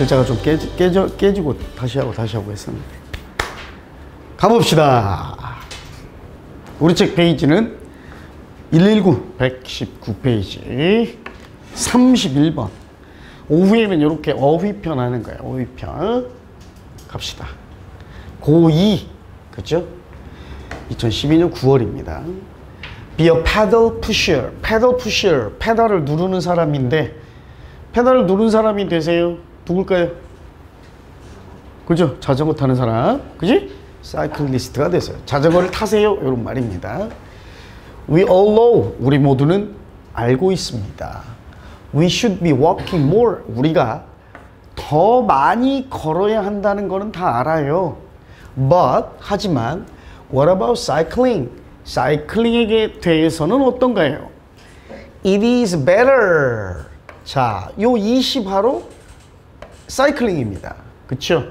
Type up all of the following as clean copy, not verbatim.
글자가 좀 깨지고 다시 하고 했었는데. 가봅시다. 우리 책 페이지는 119, 119페이지 31번. 오후에는 이렇게 어휘편 하는 거예요. 어휘편. 갑시다. 고2. 그죠? 2012년 9월입니다. Be a pedal pusher. pedal pusher. 페달을 누르는 사람인데, 페달을 누르는 사람이 되세요. 누굴까요? 그죠? 자전거 타는 사람. 그지? 사이클리스트가 되세요. 자전거를 타세요. 이런 말입니다. We all know. 우리 모두는 알고 있습니다. We should be walking more. 우리가 더 많이 걸어야 한다는 거는 다 알아요. But, 하지만, what about cycling? 사이클링에 대해서는 어떤가요? It is better. 자, 요 이시 바로 사이클링입니다. 그쵸?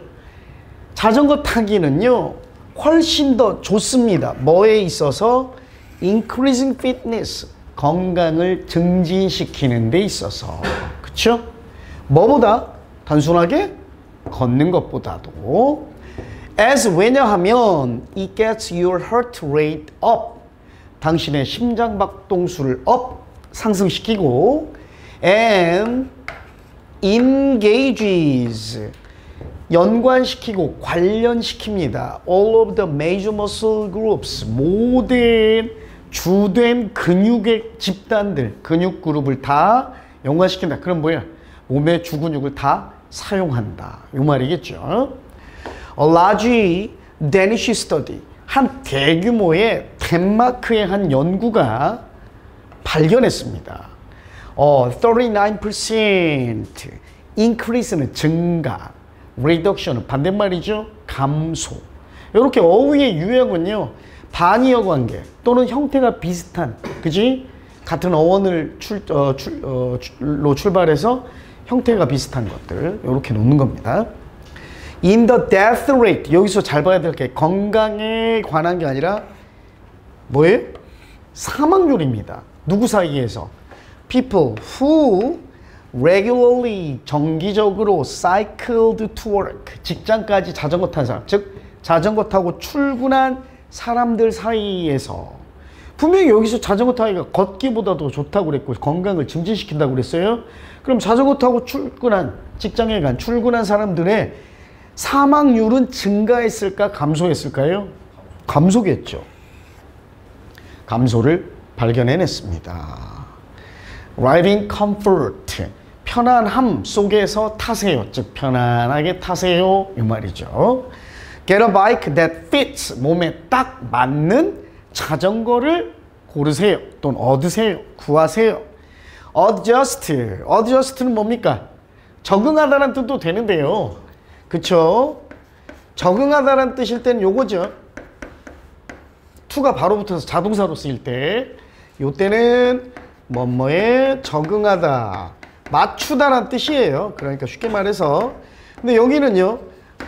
자전거 타기는요, 훨씬 더 좋습니다. 뭐에 있어서? Increasing fitness. 건강을 증진시키는 데 있어서. 그쵸? 뭐보다? 단순하게 걷는 것보다도. As 왜냐하면 it gets your heart rate up. 당신의 심장박동수를 up. 상승시키고 and engages. 연관시키고 관련시킵니다. All of the major muscle groups. 모든 주된 근육의 집단들, 근육 그룹을 다 연관시킨다. 그럼 뭐야? 몸의 주근육을 다 사용한다. 이 말이겠죠. A large Danish study. 한 대규모의 덴마크의 한 연구가 발견했습니다. 39% increase는 증가, reduction은 반대말이죠. 감소. 이렇게 어휘의 유형은요, 반의어 관계 또는 형태가 비슷한, 그지? 같은 어원을 출발해서 형태가 비슷한 것들 이렇게 놓는 겁니다. In the death rate. 여기서 잘 봐야 될 게 건강에 관한 게 아니라 뭐예요? 사망률입니다. 누구 사이에서? People who regularly, 정기적으로 cycled to work. 직장까지 자전거 탄 사람. 즉 자전거 타고 출근한 사람들 사이에서. 분명히 여기서 자전거 타기가 걷기보다도 좋다고 그랬고 건강을 증진시킨다고 그랬어요. 그럼 자전거 타고 출근한, 직장에 간 출근한 사람들의 사망률은 증가했을까 감소했을까요? 감소겠죠. 감소를 발견해냈습니다. Riding comfort. 편안함 속에서 타세요. 즉 편안하게 타세요. 이 말이죠. Get a bike that fits. 몸에 딱 맞는 자전거를 고르세요. 또는 얻으세요. 구하세요. Adjust. Adjust는 뭡니까? 적응하다는 뜻도 되는데요. 그쵸? 적응하다는 뜻일 때는 요거죠. to가 바로 붙어서 자동사로 쓰일 때, 요때는 뭐뭐에 적응하다, 맞추다라는 뜻이에요. 그러니까 쉽게 말해서. 근데 여기는요,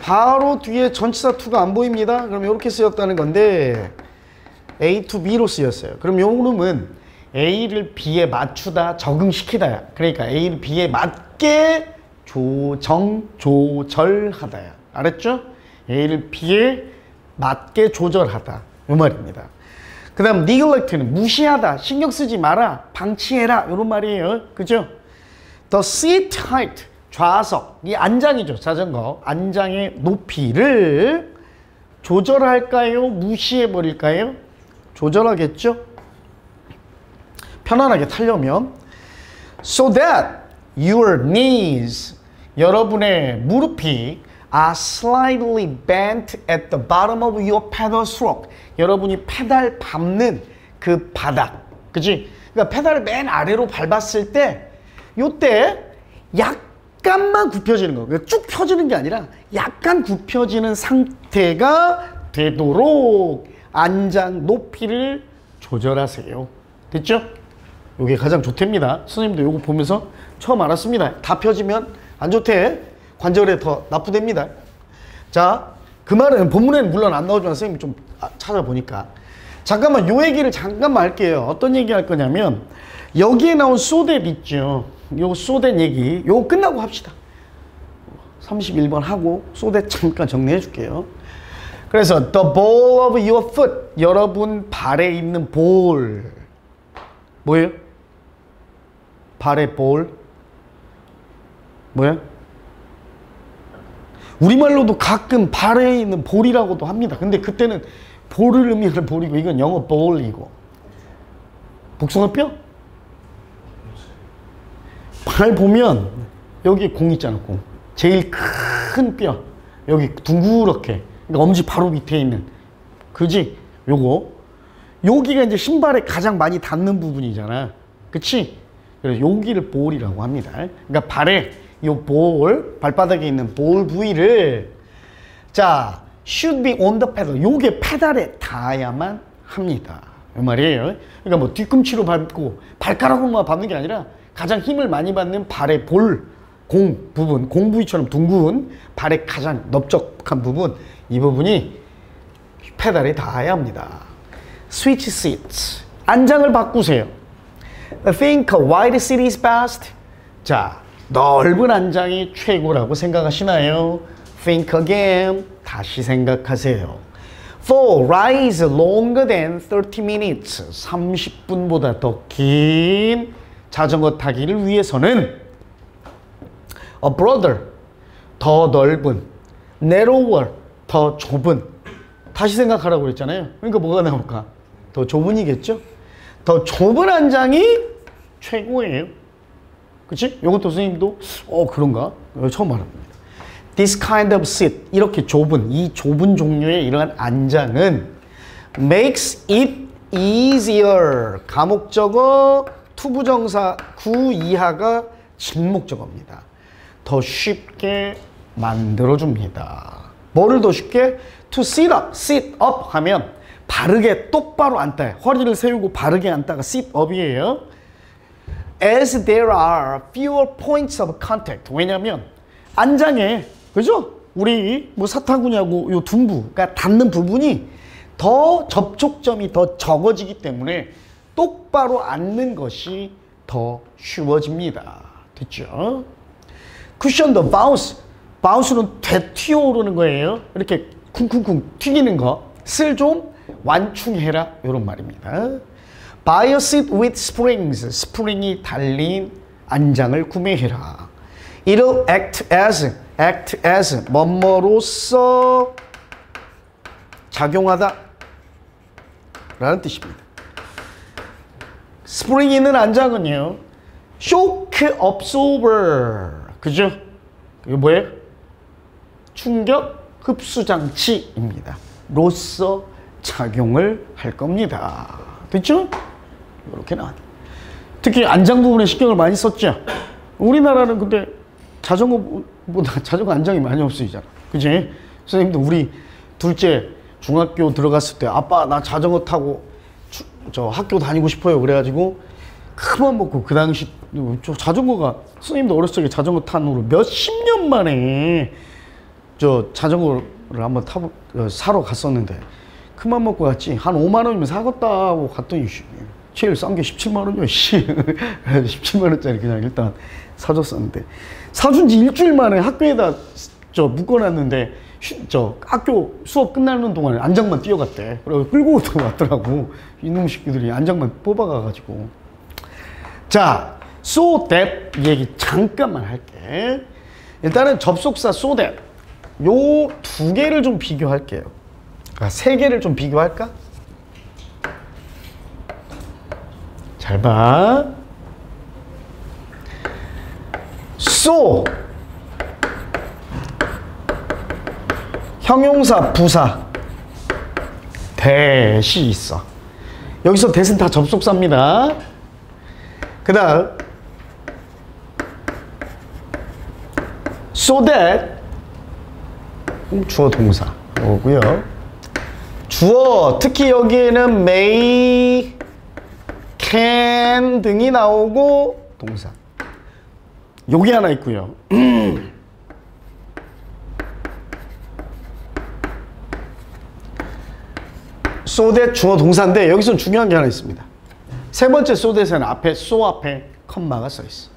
바로 뒤에 전치사 to가 안 보입니다. 그럼 이렇게 쓰였다는 건데 A to B로 쓰였어요. 그럼 요 놈은 A를 B에 맞추다, 적응시키다야. 그러니까 A를 B에 맞게 조절하다야. 알았죠? A를 B에 맞게 조절하다. 요 말입니다. 그 다음 neglect는 무시하다, 신경 쓰지 마라, 방치해라. 요런 말이에요. 그죠? The seat height. 좌석, 이 안장이죠. 자전거 안장의 높이를 조절할까요? 무시해버릴까요? 조절하겠죠? 편안하게 타려면. So that your knees, 여러분의 무릎이 are slightly bent at the bottom of your pedal stroke. 여러분이 페달 밟는 그 바닥, 그치? 그러니까 페달을 맨 아래로 밟았을 때 요때 약간만 굽혀지는 거. 그러니까 쭉 펴지는 게 아니라 약간 굽혀지는 상태가 되도록 안장 높이를 조절하세요. 됐죠? 요게 가장 좋답니다. 선생님도 요거 보면서 처음 알았습니다. 다 펴지면 안 좋대. 관절에 더 나쁘답니다. 자, 그 말은 본문에는 물론 안 나오지만 선생님이 좀 찾아보니까 잠깐만 요 얘기를 잠깐만 할게요. 어떤 얘기 할 거냐면 여기에 나온 so that 있죠. 요 so that 얘기 요거 끝나고 합시다. 31번 하고 so that 잠깐 정리해 줄게요. 그래서 the ball of your foot, 여러분 발에 있는 볼. 뭐예요? 발의 볼. 뭐야? 우리말로도 가끔 발에 있는 볼이라고도 합니다. 근데 그때는 볼을 의미하는 볼이고 이건 영어 볼이고. 복숭아뼈? 발 보면 여기 공 있잖아, 공. 제일 큰 뼈. 여기 둥그렇게. 그러니까 엄지 바로 밑에 있는. 그지? 요거. 여기가 이제 신발에 가장 많이 닿는 부분이잖아. 그치? 그래서 여기를 볼이라고 합니다. 그러니까 발에 요 볼, 발바닥에 있는 볼 부위를 자, should be on the pedal. 요게 페달에 닿아야만 합니다. 이 말이에요. 그러니까 뭐 뒤꿈치로 밟고 발가락으로만 밟는 게 아니라 가장 힘을 많이 받는 발의 볼, 공 부분, 공 부위처럼 둥근 발의 가장 넓적한 부분, 이 부분이 페달에 닿아야 합니다. Switch seats. 안장을 바꾸세요. Think a wide seat is best. 자, 넓은 안장이 최고라고 생각하시나요? Think again. 다시 생각하세요. For rides longer than 30 minutes. 30분보다 더 긴 자전거 타기를 위해서는 a broader, 더 넓은, narrower, 더 좁은. 다시 생각하라고 그랬잖아요. 그러니까 뭐가 나올까? 더 좁은이겠죠? 더 좁은 안장이 최고예요. 그치? 이것도 선생님도 그런가? 처음 알았습니다. This kind of seat, 이렇게 좁은, 이 좁은 종류의 이러한 안장은 makes it easier. 가목적어, 투부정사, 구 이하가 진목적어입니다. 더 쉽게 만들어줍니다. 뭐를 더 쉽게? To sit up, sit up 하면 바르게 똑바로 앉다. 허리를 세우고 바르게 앉다가 sit up이에요. As there are fewer points of contact. 왜냐면 안장에, 그죠? 우리 뭐 사타구니하고 요 둔부가 닿는 부분이 더 접촉점이 더 적어지기 때문에 똑바로 앉는 것이 더 쉬워집니다. 됐죠? Cushion the bounce. bounce는 되튀어오르는 거예요. 이렇게 쿵쿵쿵 튀기는 것을 좀 완충해라. 이런 말입니다. Buy a seat with springs. 스프링이 달린 안장을 구매해라. It'll act as 뭐뭐로서 작용하다 라는 뜻입니다. 스프링이 있는 안장은요, shock absorber. 그죠? 이거 뭐예요? 충격 흡수 장치입니다. 로서 작용을 할 겁니다. 됐죠? 이렇게 나와. 특히 안장 부분에 신경을 많이 썼죠. 우리나라는 근데 자전거보다 자전거 안장이 많이 없어지잖아. 그치? 선생님도 우리 둘째 중학교 들어갔을 때 아빠 나 자전거 타고 저 학교 다니고 싶어요. 그래가지고 큰맘 먹고 그 당시 저 자전거가 선생님도 어렸을 적에 자전거 탄 후로 몇십 년 만에 저 자전거를 한번 사러 갔었는데 큰맘 먹고 갔지. 한 5만 원이면 사겠다 하고 갔더니 제일 싼 게 17만 원이요. 17만 원짜리 그냥 일단 사줬었는데 사준 지 일주일 만에 학교에다 저 묶어놨는데 저 학교 수업 끝나는 동안에 안장만 뛰어갔대. 그래서 끌고 왔더라고. 이놈 새끼들이 안장만 뽑아가가지고. 자, so that 얘기 잠깐만 할게. 일단은 접속사 so that 요 두 개를 좀 비교할게요. 세 개를 좀 비교할까? 잘 봐. so 형용사, 부사, that이 있어. 여기서 that은 다 접속사입니다. 그 다음 so that 주어 동사 오고요. 주어 특히 여기에는 may, can 등이 나오고 동사. 여기 하나 있고요. so that 주어 동사인데 여기서 중요한 게 하나 있습니다. 세 번째 so that에는 앞에 so 앞에 컴마가 써 있어.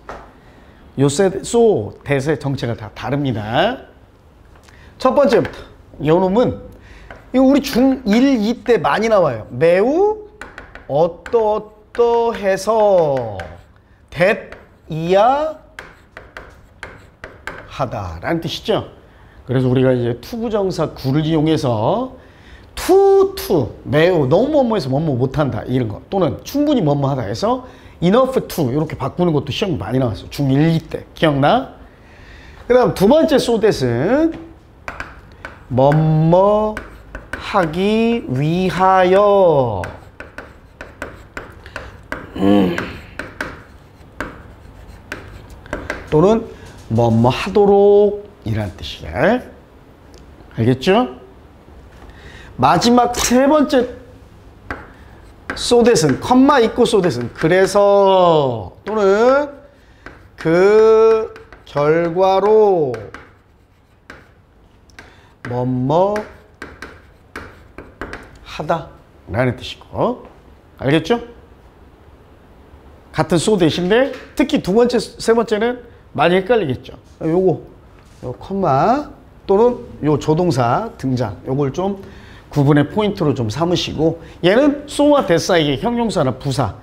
요 소, 대의 정체가 다 다릅니다. 첫 번째부터 요 놈은 이거 우리 중1, 2 때 많이 나와요. 매우 어떠해서 이야 하다라는 뜻이죠. 그래서 우리가 이제 투부정사 구를 이용해서 매우 너무 뭐뭐해서 뭐뭐 못한다 이런 거, 또는 충분히 뭐뭐 하다 해서 enough to 이렇게 바꾸는 것도 시험이 많이 나왔어요. 중1, 2 때 기억나? 그 다음 두 번째 소댓은 뭐뭐 하기 위하여 또는 뭐뭐 하도록 이란 뜻이야. 알겠죠? 마지막 세 번째 소댓은 컴마 있고 소댓은 그래서 또는 그 결과로 뭐뭐 하다 라는 뜻이고. 알겠죠? 같은 소댓인데 특히 두 번째, 세 번째는 많이 헷갈리겠죠. 요 컴마 또는 요 조동사 등장, 요걸 좀 구분의 포인트로 좀 삼으시고, 얘는 so와 that 사이에 형용사나 부사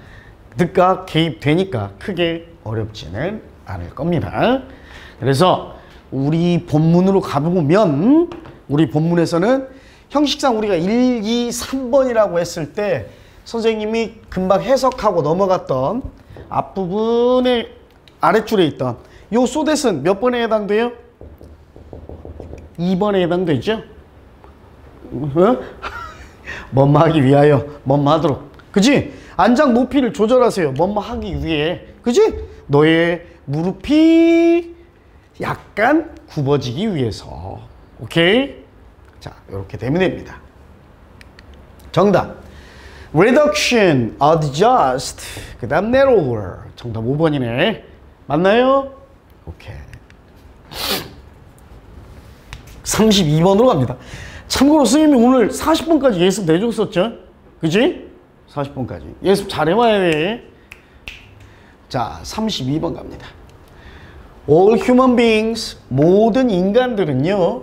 가 개입되니까 크게 어렵지는 않을 겁니다. 그래서 우리 본문으로 가보면 우리 본문에서는 형식상 우리가 1, 2, 3번이라고 했을 때 선생님이 금방 해석하고 넘어갔던 앞부분에 아랫줄에 있던 요 so댓은 몇 번에 해당돼요? 2번에 해당되죠? 뭐뭐 하기 위하여, 뭐뭐 하도록. 그지? 안장 높이를 조절하세요. 뭐뭐 하기 위해. 그지? 너의 무릎이 약간 굽어지기 위해서. 오케이? 자, 이렇게 되면 됩니다. 정답. reduction, adjust, 그 다음 narrower. 정답 5번이네. 맞나요? 오케이. 32번으로 갑니다. 참고로 선생님이 오늘 40번까지 예습 내줬었죠? 그지? 40번까지. 예습 잘 해와야 돼. 자, 32번 갑니다. All human beings, 모든 인간들은요,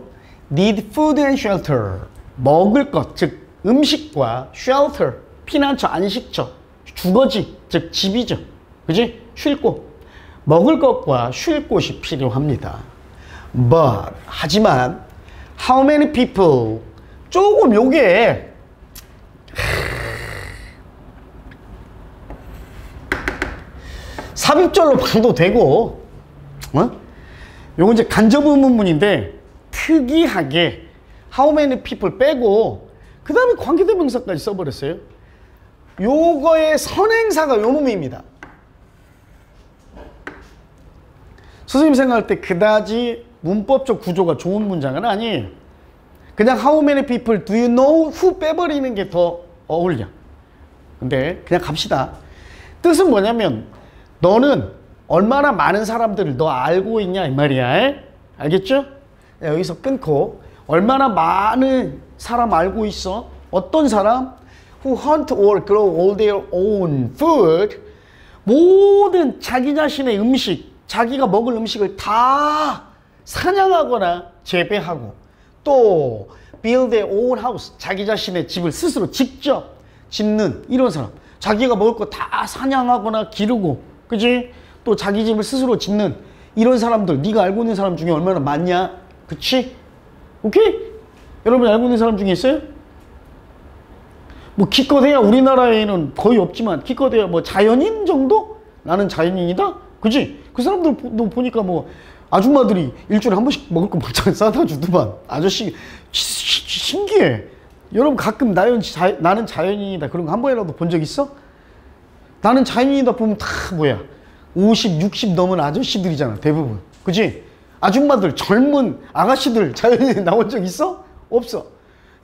need food and shelter. 먹을 것, 즉 음식과 shelter, 피난처, 안식처, 주거지, 즉 집이죠. 그지? 쉴 곳. 먹을 것과 쉴 곳이 필요합니다. But, 하지만 how many people, 조금 요게 삽입절로 봐도 되고, 요건 이제 간접 의문문인데 특이하게 how many people 빼고 그 다음에 관계대명사까지 써버렸어요. 요거의 선행사가 요 놈입니다. 선생님 생각할 때 그다지 문법적 구조가 좋은 문장은 아니에요. 그냥 how many people do you know who 빼버리는 게 더 어울려. 근데 그냥 갑시다. 뜻은 뭐냐면 너는 얼마나 많은 사람들을 너 알고 있냐 이 말이야. 알겠죠? 여기서 끊고 얼마나 많은 사람 알고 있어? 어떤 사람? Who hunt or grow all their own food. 모든 자기 자신의 음식, 자기가 먹을 음식을 다 사냥하거나 재배하고, 또 build their own house, 자기 자신의 집을 스스로 직접 짓는 이런 사람. 자기가 먹을 거 다 사냥하거나 기르고, 그지? 또 자기 집을 스스로 짓는 이런 사람들, 네가 알고 있는 사람 중에 얼마나 많냐? 그치? 오케이? 여러분 알고 있는 사람 중에 있어요? 뭐 기껏해야 우리나라에는 거의 없지만 기껏해야 뭐 자연인 정도? 나는 자연인이다? 그지? 그 사람들 보니까 뭐 아줌마들이 일주일에 한 번씩 먹을 거 막상 싸다 주더만. 아저씨 신기해. 여러분 가끔 나는 자연인이다 그런 거 한 번이라도 본 적 있어? 나는 자연인이다 보면 다 뭐야 50, 60 넘은 아저씨들이잖아 대부분. 그지? 아줌마들, 젊은 아가씨들 자연인에 나온 적 있어? 없어.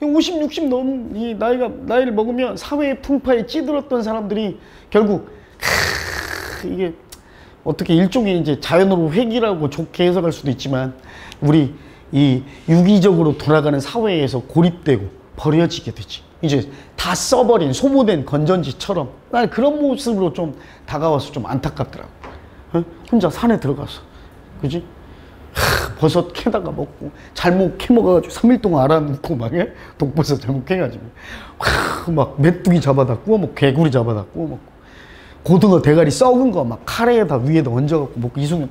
50, 60 넘은 이 나이를 먹으면 사회의 풍파에 찌들었던 사람들이 결국 이게 어떻게 일종의 이제 자연으로 회귀라고 좋게 해석할 수도 있지만 우리 이 유기적으로 돌아가는 사회에서 고립되고 버려지게 되지. 이제 다 써버린 소모된 건전지처럼. 난 그런 모습으로 좀 다가와서 좀 안타깝더라고. 혼자 산에 들어가서 그지? 버섯 캐다가 먹고 잘못 캐 먹어가지고 3일 동안 알아놓고 막 독버섯 잘못 캐가지고 막 메뚜기 잡아다 구워 먹고 개구리 잡아다 구워 먹고 고등어 대가리 썩은 거 막 카레에다 위에다 얹어갖고 먹고 이송이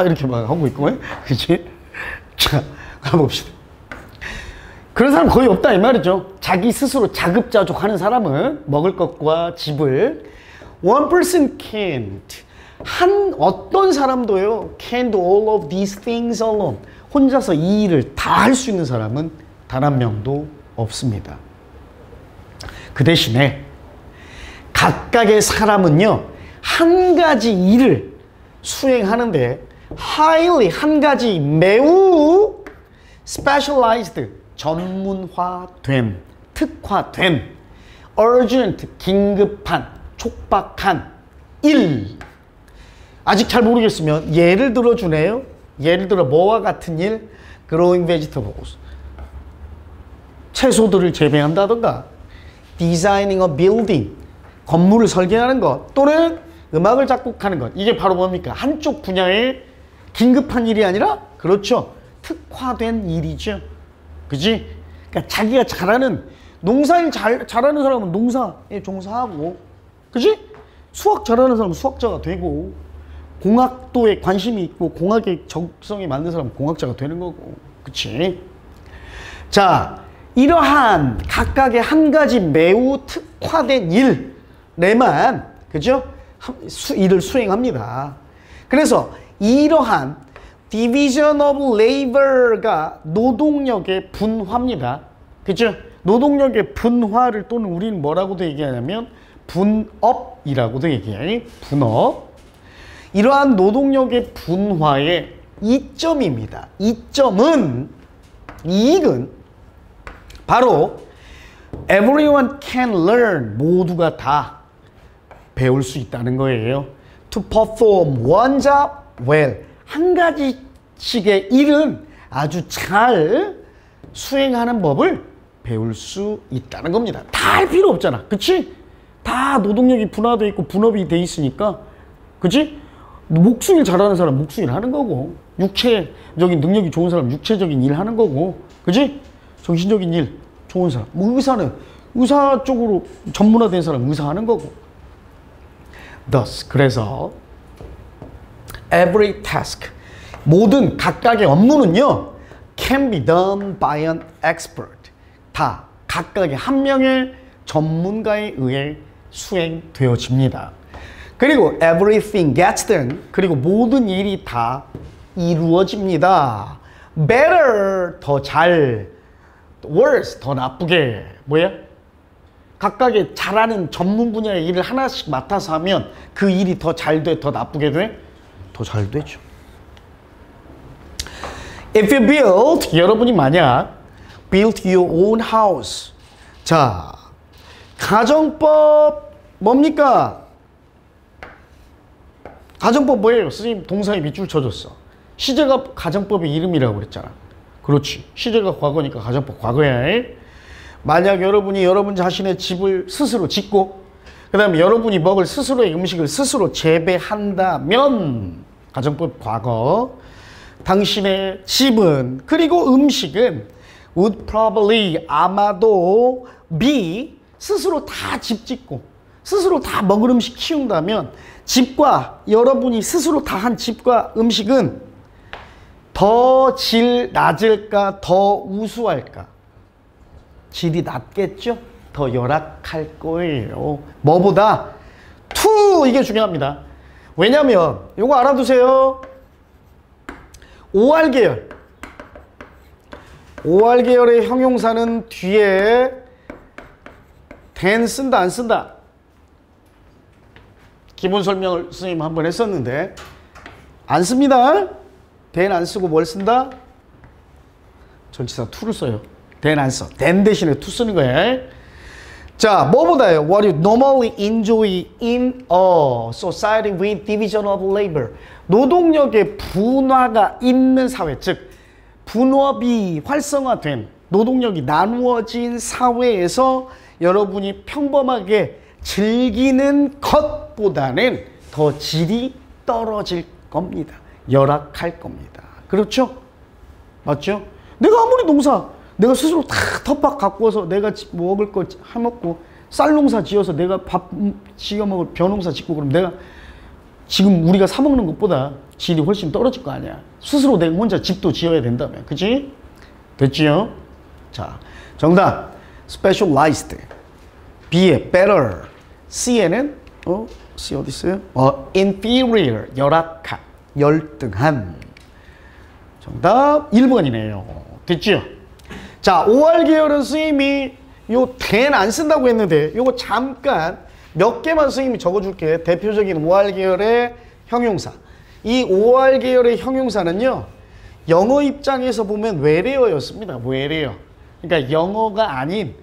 이렇게 막 하고 있고 그치? 자 가봅시다. 그런 사람 거의 없다 이 말이죠. 자기 스스로 자급자족하는 사람은 먹을 것과 집을 one person can't 어떤 사람도요 can't do all of these things alone 혼자서 이 일을 다 할 수 있는 사람은 단 한 명도 없습니다. 그 대신에 각각의 사람은요 한 가지 일을 수행하는데 highly 한 가지 매우 specialized 전문화된 특화된 urgent 긴급한 촉박한 일 아직 잘 모르겠으면 예를 들어 주네요. 예를 들어 뭐와 같은 일? growing vegetables 채소들을 재배한다던가 designing a building 건물을 설계하는 것 또는 음악을 작곡하는 것 이게 바로 뭡니까? 한쪽 분야의 긴급한 일이 아니라 그렇죠. 특화된 일이죠. 그지? 그러니까 자기가 잘하는 농사일 잘하는 사람은 농사에 종사하고 그지? 수학 잘하는 사람은 수학자가 되고 공학도에 관심이 있고 공학에 적성이 맞는 사람은 공학자가 되는 거고 그치? 자 이러한 각각의 한 가지 매우 특화된 일에만 그죠? 일을 수행합니다. 그래서 이러한 division of labor가 노동력의 분화입니다. 그죠? 노동력의 분화를 또는 우리는 뭐라고도 얘기하냐면 분업이라고도 얘기해요. 분업. 이러한 노동력의 분화의 이점입니다. 이점은 이익은 바로 everyone can learn 모두가 다 배울 수 있다는 거예요. To perform one job well 한 가지씩의 일은 아주 잘 수행하는 법을 배울 수 있다는 겁니다. 다 할 필요 없잖아. 그치? 다 노동력이 분화되어 있고 분업이 돼 있으니까 그치? 목수일 잘하는 사람 목수일 하는 거고 육체적인 능력이 좋은 사람 육체적인 일 하는 거고 그치? 정신적인 일 좋은 사람 뭐 의사는 의사 쪽으로 전문화된 사람 의사 하는 거고 thus 그래서 every task 모든 각각의 업무는요 can be done by an expert 다 각각의 한 명의 전문가에 의해 수행되어집니다. 그리고 everything gets done 그리고 모든 일이 다 이루어집니다. better 더 잘 worse 더 나쁘게 뭐야? 각각의 잘하는 전문 분야의 일을 하나씩 맡아서 하면 그 일이 더 잘 돼? 더 나쁘게 돼? 더 잘 되죠. If you build 여러분이 만약 build your own house 자 가정법 뭡니까? 가정법 뭐예요? 선생님 동사에 밑줄 쳐줬어. 시제가 가정법의 이름이라고 그랬잖아. 그렇지. 시제가 과거니까 가정법 과거야. 만약 여러분이 여러분 자신의 집을 스스로 짓고 그 다음에 여러분이 먹을 스스로의 음식을 스스로 재배한다면 가정법 과거 당신의 집은 그리고 음식은 would probably 아마도 be 스스로 다 집 짓고 스스로 다 먹을 음식 키운다면 집과 여러분이 스스로 다 한 집과 음식은 더 질 낮을까 더 우수할까? 질이 낮겠죠? 더 열악할 거예요. 뭐보다? to 이게 중요합니다. 왜냐면 이거 알아두세요. OR 계열. OR 계열의 형용사는 뒤에 than 쓴다 안 쓴다? 기본 설명을 선생님 한번 했었는데 안 씁니다. than 안 쓰고 뭘 쓴다? 전치사 to를 써요. than 안 써. than 대신에 to 쓰는 거예요. 자, 뭐보다요? What you normally enjoy in a society with division of labor. 노동력의 분화가 있는 사회, 즉 분업이 활성화된 노동력이 나누어진 사회에서 여러분이 평범하게 즐기는 것보다는 더 질이 떨어질 겁니다. 열악할 겁니다. 그렇죠? 맞죠? 내가 아무리 농사 내가 스스로 다 텃밭 갖고 와서 내가 먹을 거 해먹고 쌀 농사 지어서 내가 밥 지어 먹을 벼농사 짓고 그러면 내가 지금 우리가 사 먹는 것보다 질이 훨씬 떨어질 거 아니야. 스스로 내가 혼자 집도 지어야 된다며. 그치? 됐지요? 자, 정답. specialized. B에 better. C에는 C 어디 있어요? inferior. 열악한. 열등한. 정답 1번이네요. 됐죠? 자, 5월 계열은 선생님이 요 then 안 쓴다고 했는데 요거 잠깐 몇 개만 선생님이 적어줄게. 대표적인 5월 계열의 형용사. 이 5월 계열의 형용사는요. 영어 입장에서 보면 외래어였습니다. 외래어. 그러니까 영어가 아닌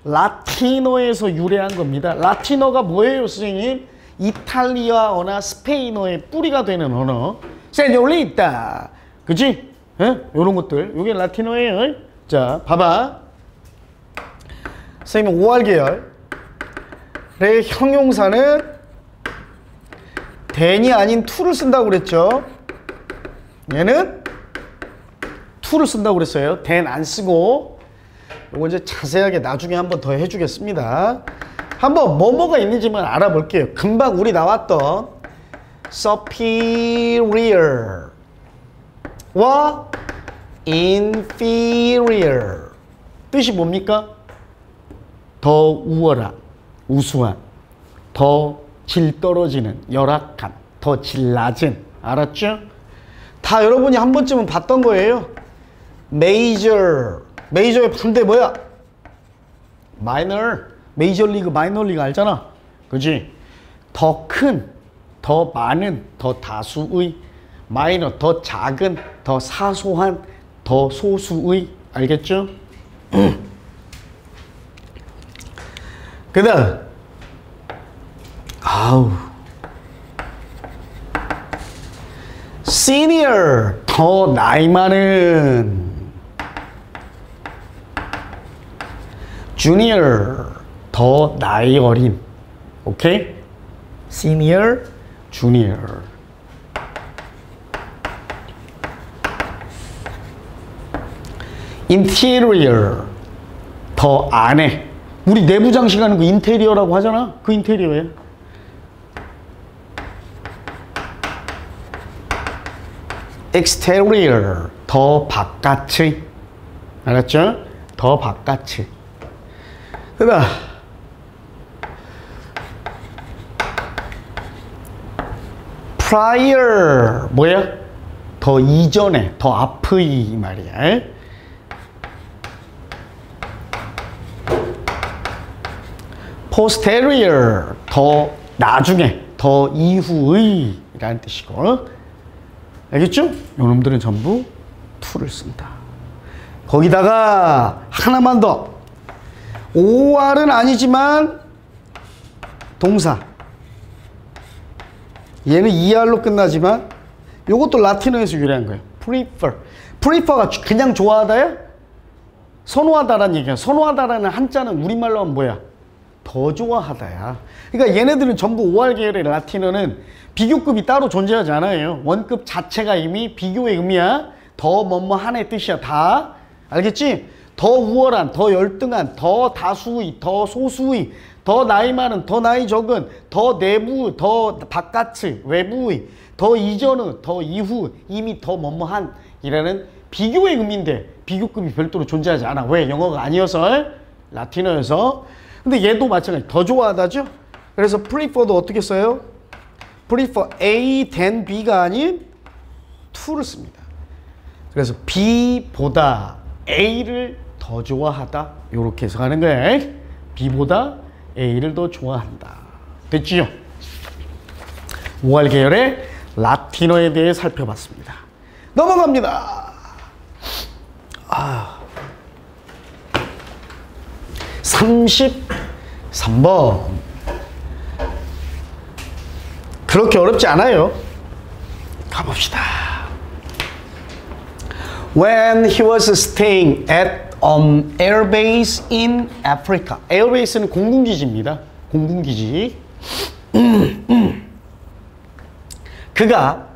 라틴어에서 유래한 겁니다. 라틴어가 뭐예요, 선생님? 이탈리아어나 스페인어의 뿌리가 되는 언어. 세뇨리타. 그치? 요런 것들. 요게 라틴어예요. 자, 봐봐. 선생님 5월 계열의 형용사는 then이 아닌 to를 쓴다고 그랬죠. 얘는 to를 쓴다고 그랬어요. then 안 쓰고. 요거 이제 자세하게 나중에 한번 더 해주겠습니다. 한번 뭐뭐가 있는지만 알아볼게요. 금방 우리 나왔던 superior 와 inferior 뜻이 뭡니까? 더 우월한, 우수한, 더 질 떨어지는, 열악한, 더 질 낮은. 알았죠? 다 여러분이 한 번쯤은 봤던 거예요. major. 메이저의 반대 뭐야? minor. 메이저리그, 마이너리그 알잖아. 그지? 더 큰, 더 많은, 더 다수의. 마이너, 더 작은, 더 사소한, 더 소수의. 알겠죠? 그 다음 senior, 더 나이 많은. junior, 더 나이 어린. 오케이? senior, junior. interior, 더 안에. 우리 내부 장식하는 거 인테리어라고 하잖아. 그 인테리어예요. exterior, 더 바깥의. 알았죠? 더 바깥의. 그 다음 prior, 뭐야? 더 이전에, 더 앞의 말이야. posterior, 더 나중에, 더 이후의 라는 뜻이고. 알겠죠? 요놈들은 전부 to를 쓴다. 거기다가 하나만 더. OR은 아니지만 동사. 얘는 ER로 끝나지만 요것도 라틴어에서 유래한 거예요. prefer. prefer가 그냥 좋아하다야? 선호하다라는 얘기야. 선호하다라는 한자는 우리말로 하면 뭐야? 더 좋아하다야. 그러니까 얘네들은 전부 5월 계열의 라틴어는 비교급이 따로 존재하지 않아요. 원급 자체가 이미 비교의 의미야. 더 뭐뭐한의 뜻이야. 다. 알겠지? 더 우월한, 더 열등한, 더 다수의, 더 소수의, 더 나이 많은, 더 나이 적은, 더 내부, 더 바깥의, 외부의, 더 이전의, 더 이후, 이미 더 뭐뭐한 이라는 비교의 의미인데 비교급이 별도로 존재하지 않아. 왜? 영어가 아니어서, 라틴어여서. 근데 얘도 마찬가지. 더 좋아하다죠? 그래서 prefer도 어떻게 써요? prefer A than B가 아닌 to를 씁니다. 그래서 B보다 A를 더 좋아하다. 이렇게 해석하는 거예요. B보다 A를 더 좋아한다. 됐지요? 5월 계열의 라틴어에 대해 살펴봤습니다. 넘어갑니다. 33번. 그렇게 어렵지 않아요. 가봅시다. When he was staying at an air base in Africa. 에어베이스는 공군기지입니다. 공군기지. 그가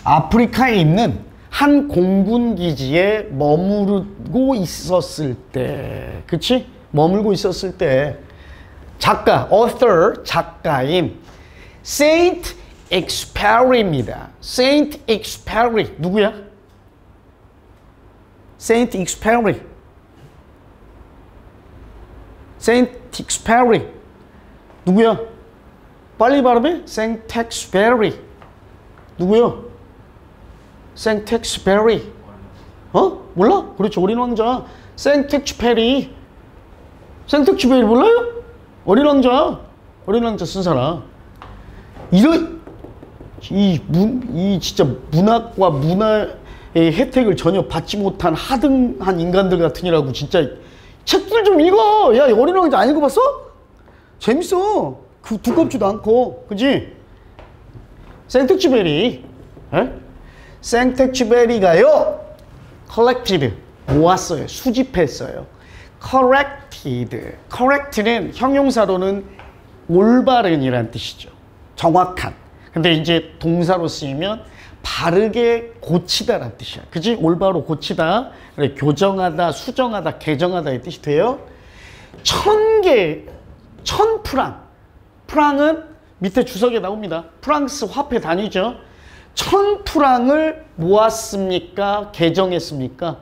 아프리카에 있는 한 공군 기지에 머무르고 있었을 때, 그치? 머물고 있었을 때 작가, author, 작가인 Saint Exupéry입니다. Saint Exupéry 누구야? Saint Exupéry. Saint Exupéry 누구야? 빨리 발음해. Saint Exupéry 누구야? Saint Exupéry. 어? 몰라? 그렇죠. 어린 왕자. Saint Exupéry. Saint Exupéry 몰라요? 어린 왕자. 어린 왕자 쓴 사람. 이 진짜 문학과 문화의 혜택을 전혀 받지 못한 하등한 인간들 같으니라고 진짜 책들 좀 읽어. 야, 어린 왕자 안 읽어봤어? 재밌어. 그 두껍지도 않고, 그지? 생텍쥐베리, 생텍쥐베리가요, collected 모았어요, 수집했어요. corrected는 형용사로는 올바른이란 뜻이죠. 정확한. 근데 이제 동사로 쓰이면 바르게 고치다라는 뜻이야. 그지? 올바로 고치다. 그래, 교정하다, 수정하다, 개정하다의 뜻이 돼요. 1000프랑. 프랑은 밑에 주석에 나옵니다. 프랑스 화폐 단위죠. 1000프랑을 모았습니까? 개정했습니까?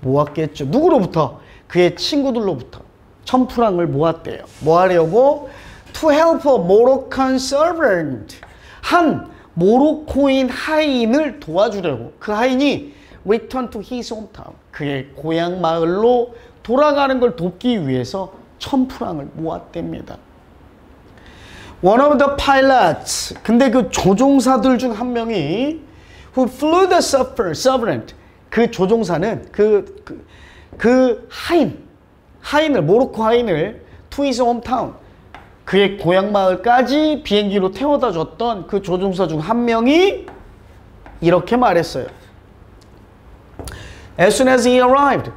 모았겠죠. 누구로부터? 그의 친구들로부터 1000프랑을 모았대요. 뭐 하려고? To help a Moroccan servant. 한 모로코인 하인을 도와주려고. 그 하인이 return to his hometown. 그의 고향 마을로 돌아가는 걸 돕기 위해서 1000프랑을 모았답니다. One of the pilots. 근데 그 조종사들 중 한 명이 who flew the servant. 그 조종사는 그 하인을 모로코 하인을 to his hometown. 그의 고향 마을까지 비행기로 태워다 줬던 그 조종사 중 한 명이 이렇게 말했어요. As soon as he arrived.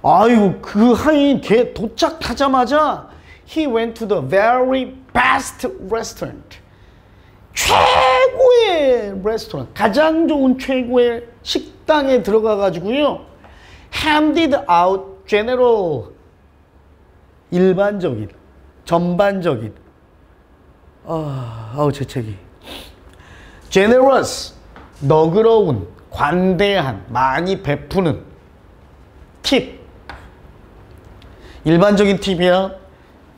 아이고, 그 하인 걔 도착하자마자 he went to the very best restaurant. 최고의 레스토랑, 가장 좋은 최고의 식당에 들어가 가지고요. handed out general. 일반적인, 전반적인. 재채기. generous. 너그러운, 관대한, 많이 베푸는 팁. 일반적인 팁이야.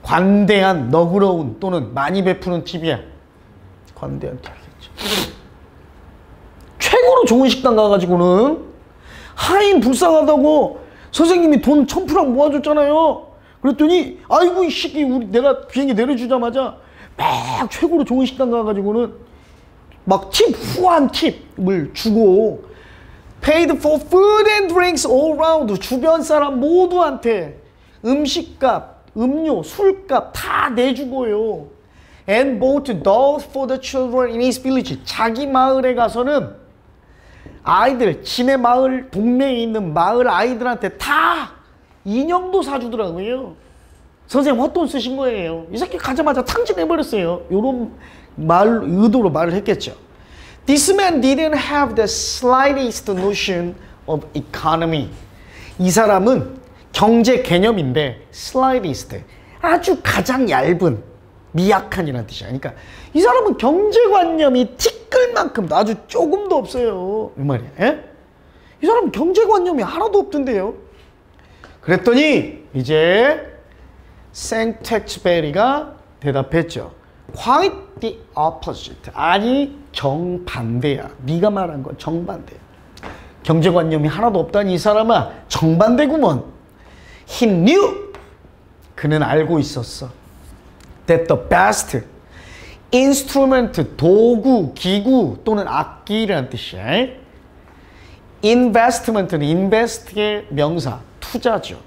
관대한, 너그러운 또는 많이 베푸는 팁이야. 관대한 팁이겠죠. 최고로 좋은 식당 가가지고는 하인 불쌍하다고 선생님이 돈 1000프랑 모아줬잖아요. 그랬더니 아이고 이 새끼, 내가 비행기 내려주자마자 막 최고로 좋은 식당 가가지고는 막 팁, 후한 팁을 주고 paid for food and drinks all round. 주변 사람 모두한테 음식값, 음료, 술값 다 내주고요. And bought dolls for the children in his village. 자기 마을에 가서는 아이들, 지네 마을, 동네에 있는 마을 아이들한테 다 인형도 사주더라고요. 선생님 헛돈 쓰신 거예요. 이 새끼 가자마자 탕진해버렸어요. 요런 의도로 말을 했겠죠. This man didn't have the slightest notion of economy. 이 사람은 경제 개념인데 slightest, 아주 가장 얇은, 미약한이라는 뜻이야. 그러니까 이 사람은 경제관념이 티끌만큼도 아주 조금도 없어요. 이 말이야. 예? 이 사람은 경제관념이 하나도 없던데요. 그랬더니 이제 생텍쥐베리가 대답했죠. Quite the opposite. 아니, 정반대야. 네가 말한 건 정반대야. 경제관념이 하나도 없다니 이 사람아, 정반대구먼. He knew. 그는 알고 있었어. That the best instrument, 도구, 기구 또는 악기라는 뜻이야. investment는 invest의 명사, 투자죠.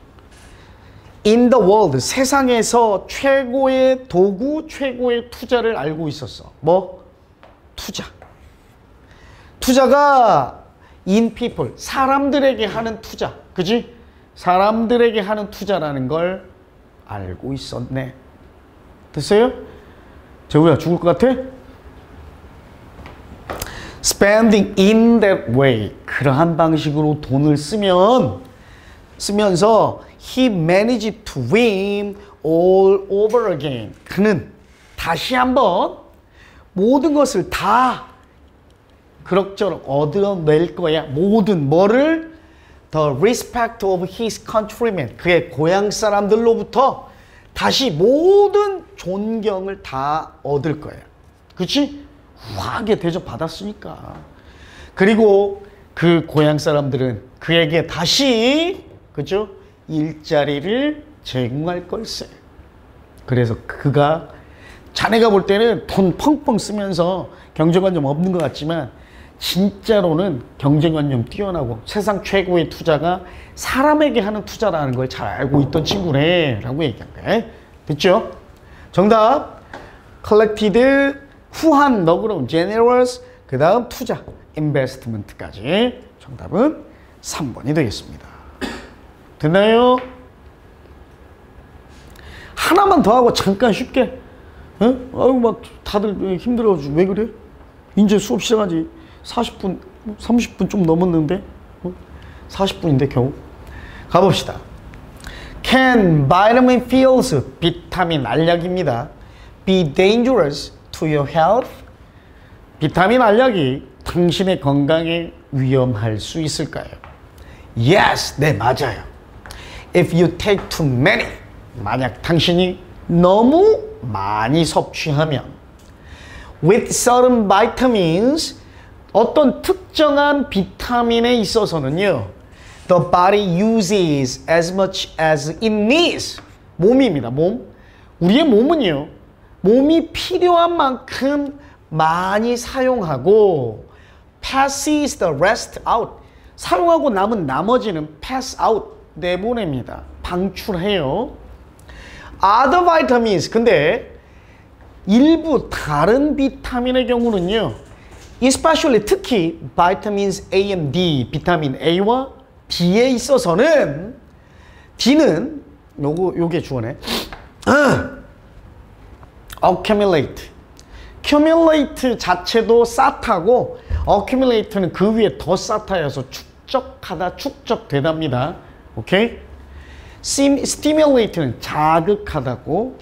in the world, 세상에서 최고의 도구, 최고의 투자를 알고 있었어. 뭐? 투자. 투자가 in people, 사람들에게 하는 투자. 그지? 사람들에게 하는 투자라는 걸 알고 있었네. 됐어요? 재우야, 죽을 것 같아? spending in that way. 그러한 방식으로 돈을 쓰면서 he managed to win all over again. 그는 다시 한번 모든 것을 다 그럭저럭 얻어낼 거야. 모든 뭐를? The respect of his countrymen. 그의 고향 사람들로부터 다시 모든 존경을 다 얻을 거야. 그렇지? 후하게 대접받았으니까. 그리고 그 고향 사람들은 그에게 다시 그죠? 일자리를 제공할 걸세. 그래서 그가 자네가 볼 때는 돈 펑펑 쓰면서 경제관념 없는 것 같지만 진짜로는 경제관념 뛰어나고 세상 최고의 투자가 사람에게 하는 투자라는 걸 잘 알고 있던 친구네 라고 얘기한 거예요. 됐죠? 정답 collected, 후한, 너그러운, generous, 그 다음 투자, investment까지. 정답은 3번이 되겠습니다. 됐나요? 하나만 더 하고 잠깐 쉽게. 아유 막 다들 힘들어가지고 왜 그래? 이제 수업 시작하지. 40분, 30분 좀 넘었는데 40분인데 겨우. 가봅시다. Can vitamin pills, 비타민 알약입니다, be dangerous to your health? 비타민 알약이 당신의 건강에 위험할 수 있을까요? Yes, 네 맞아요. If you take too many, 만약 당신이 너무 많이 섭취하면 with certain vitamins, 어떤 특정한 비타민에 있어서는요 the body uses as much as it needs. 몸입니다. 몸. 우리의 몸은요 몸이 필요한 만큼 많이 사용하고 passes the rest out. 사용하고 남은 나머지는 pass out, 내보냅니다. 방출해요. Other vitamins, 근데 일부 다른 비타민의 경우는요 especially 특히 vitamins A and D, 비타민 A와 D에 있어서는 D는 요게 주어네. accumulate. accumulate 자체도 쌓다고 accumulate는 그 위에 더 쌓다여서 축적하다, 축적되답니다. 오케이? stimulate는 자극하다고.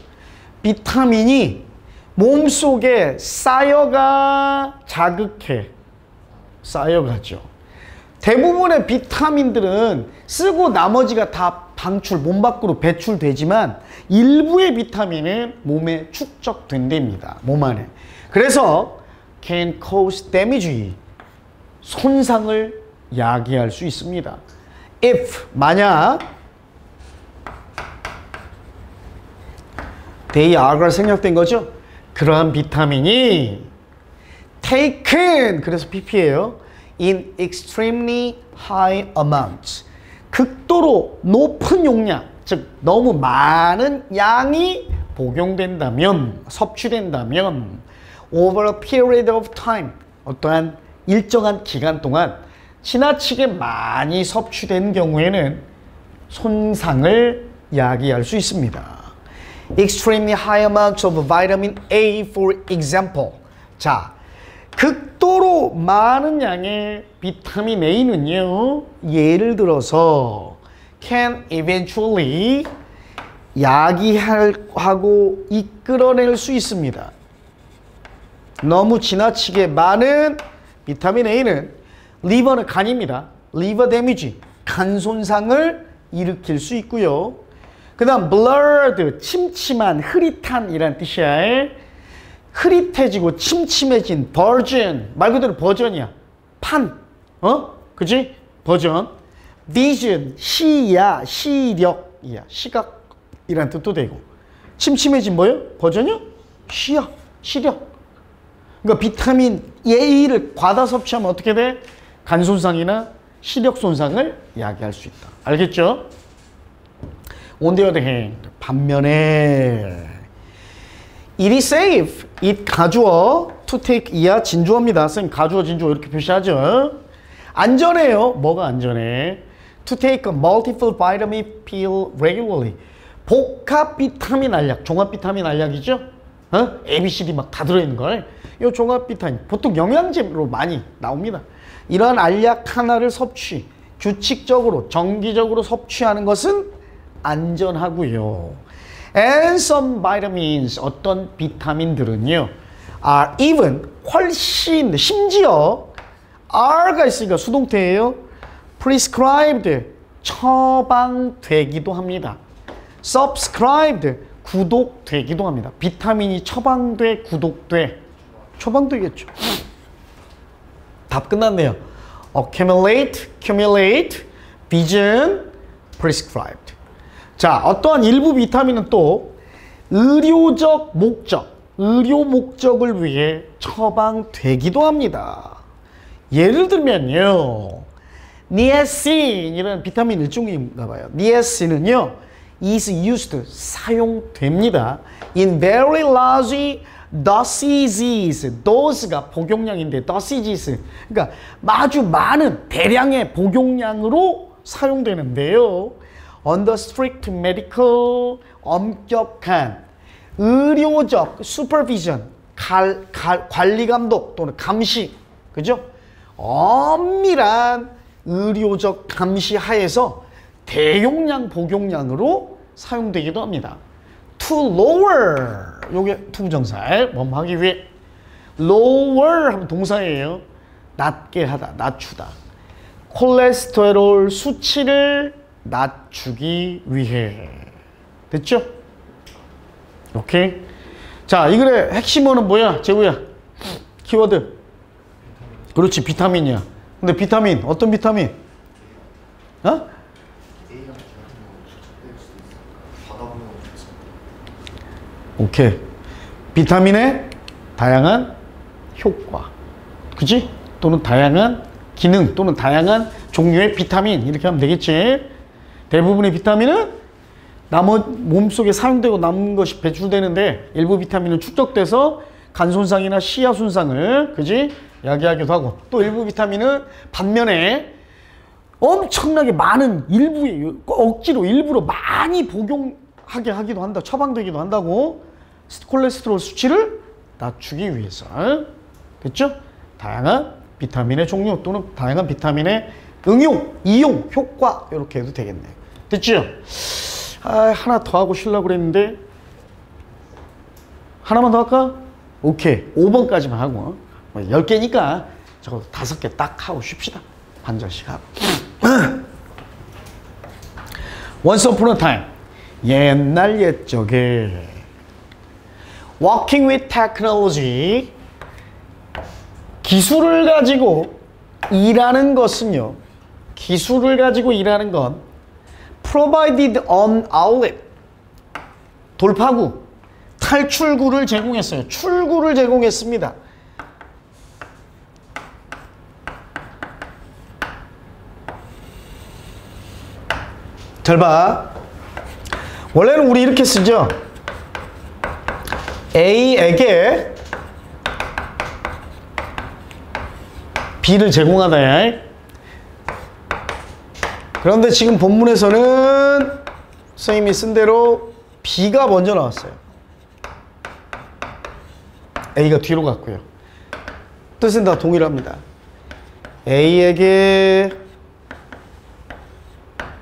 비타민이 몸속에 쌓여가 자극해. 쌓여가죠. 대부분의 비타민들은 쓰고 나머지가 다 방출, 몸 밖으로 배출되지만 일부의 비타민은 몸에 축적된답니다. 몸 안에. 그래서 can cause damage, 손상을 야기할 수 있습니다. if, 만약 데이아그라 생략된 거죠. 그러한 비타민이 taken, 그래서 pp예요. in extremely high amounts, 극도로 높은 용량, 즉 너무 많은 양이 복용된다면, 섭취된다면 over a period of time, 어떠한 일정한 기간 동안 지나치게 많이 섭취된 경우에는 손상을 야기할 수 있습니다. Extremely high amounts of vitamin A, for example. 자, 극도로 많은 양의 비타민 A는요, 예를 들어서 can eventually 야기하고 이끌어낼 수 있습니다. 너무 지나치게 많은 비타민 A는 리버는 간입니다. 리버 데미지, 간 손상을 일으킬 수 있고요. 그 다음 blurred, 침침한, 흐릿한이란 뜻이야. 흐릿해지고 침침해진 버전, 말 그대로 버전이야. 판, 그치? 버전. vision, 시야, 시력이야. 시각이란 뜻도 되고. 침침해진 뭐예요? 버전이요? 시야, 시력. 그러니까 비타민 A를 과다 섭취하면 어떻게 돼? 간 손상이나 시력 손상을 야기할 수 있다. 알겠죠? On the other hand, 반면에 it is safe, it 가주어, to take 이하 진주어입니다. 선생님 가주어 진주어 이렇게 표시하죠. 안전해요. 뭐가 안전해? To take a multiple vitamin pill regularly. 복합 비타민 알약, 종합 비타민 알약이죠. ABCD 막 다 들어있는 걸. 이 종합 비타민 보통 영양제로 많이 나옵니다. 이러한 알약 하나를 규칙적으로 정기적으로 섭취하는 것은 안전하고요. And some vitamins, 어떤 비타민들은요, are even, 훨씬, 심지어 are가 있으니까 수동태예요. prescribed, 처방되기도 합니다. subscribed, 구독되기도 합니다. 비타민이 처방돼, 구독돼, 처방되겠죠. 답 끝났네요. accumulate, vision, prescribed. 자, 어떠한 일부 비타민은 또 의료 목적을 위해 처방되기도 합니다. 예를 들면요, 니아신이라는 비타민 일종인가 봐요. 니아신은요, is used, 사용됩니다. in very large dosages, dose가 복용량인데 dosages, 그러니까 아주 많은 대량의 복용량으로 사용되는데요. under strict medical, 엄격한 의료적 supervision, 관리 감독 또는 감시, 그죠? 엄밀한 의료적 감시 하에서 대용량 복용량으로 사용되기도 합니다. to lower, 요게 투부정사, 뭐하기 위해. lower 하면 동사예요. 낮게 하다, 낮추다. 콜레스테롤 수치를 낮추기 위해. 됐죠? 오케이. 자, 이 글의 핵심어는 뭐야, 재우야? 키워드. 그렇지, 비타민이야. 근데 비타민, 어떤 비타민? 어? 오케이. 비타민의 다양한 효과. 그치? 또는 다양한 기능, 또는 다양한 종류의 비타민. 이렇게 하면 되겠지? 대부분의 비타민은 몸속에 사용되고 남은 것이 배출되는데, 일부 비타민은 축적돼서 간 손상이나 시야 손상을, 그지? 야기하기도 하고, 또 일부 비타민은 반면에 엄청나게 많은 억지로 일부러 많이 복용하게 하기도 한다. 처방되기도 한다고. 콜레스테롤 수치를 낮추기 위해서. 됐죠? 다양한 비타민의 종류 또는 다양한 비타민의 응용, 이용, 효과, 이렇게 해도 되겠네요. 됐죠? 하나 더 하고 쉬려고 그랬는데, 하나만 더 할까? 오케이. 5번까지만 하고. 10개니까 적어도 5개 딱 하고 쉽시다. 반절씩 하고. Once upon a time, 옛날 옛적에 Working with technology, 기술을 가지고 일하는 것은요, 기술을 가지고 일하는 건 provided an outlet, 돌파구, 탈출구를 제공했어요. 출구를 제공했습니다. 잘 봐. 원래는 우리 이렇게 쓰죠. A에게 B를 제공하다야. 그런데 지금 본문에서는 선생님이 쓴 대로 B가 먼저 나왔어요. A가 뒤로 갔고요. 뜻은 다 동일합니다. A에게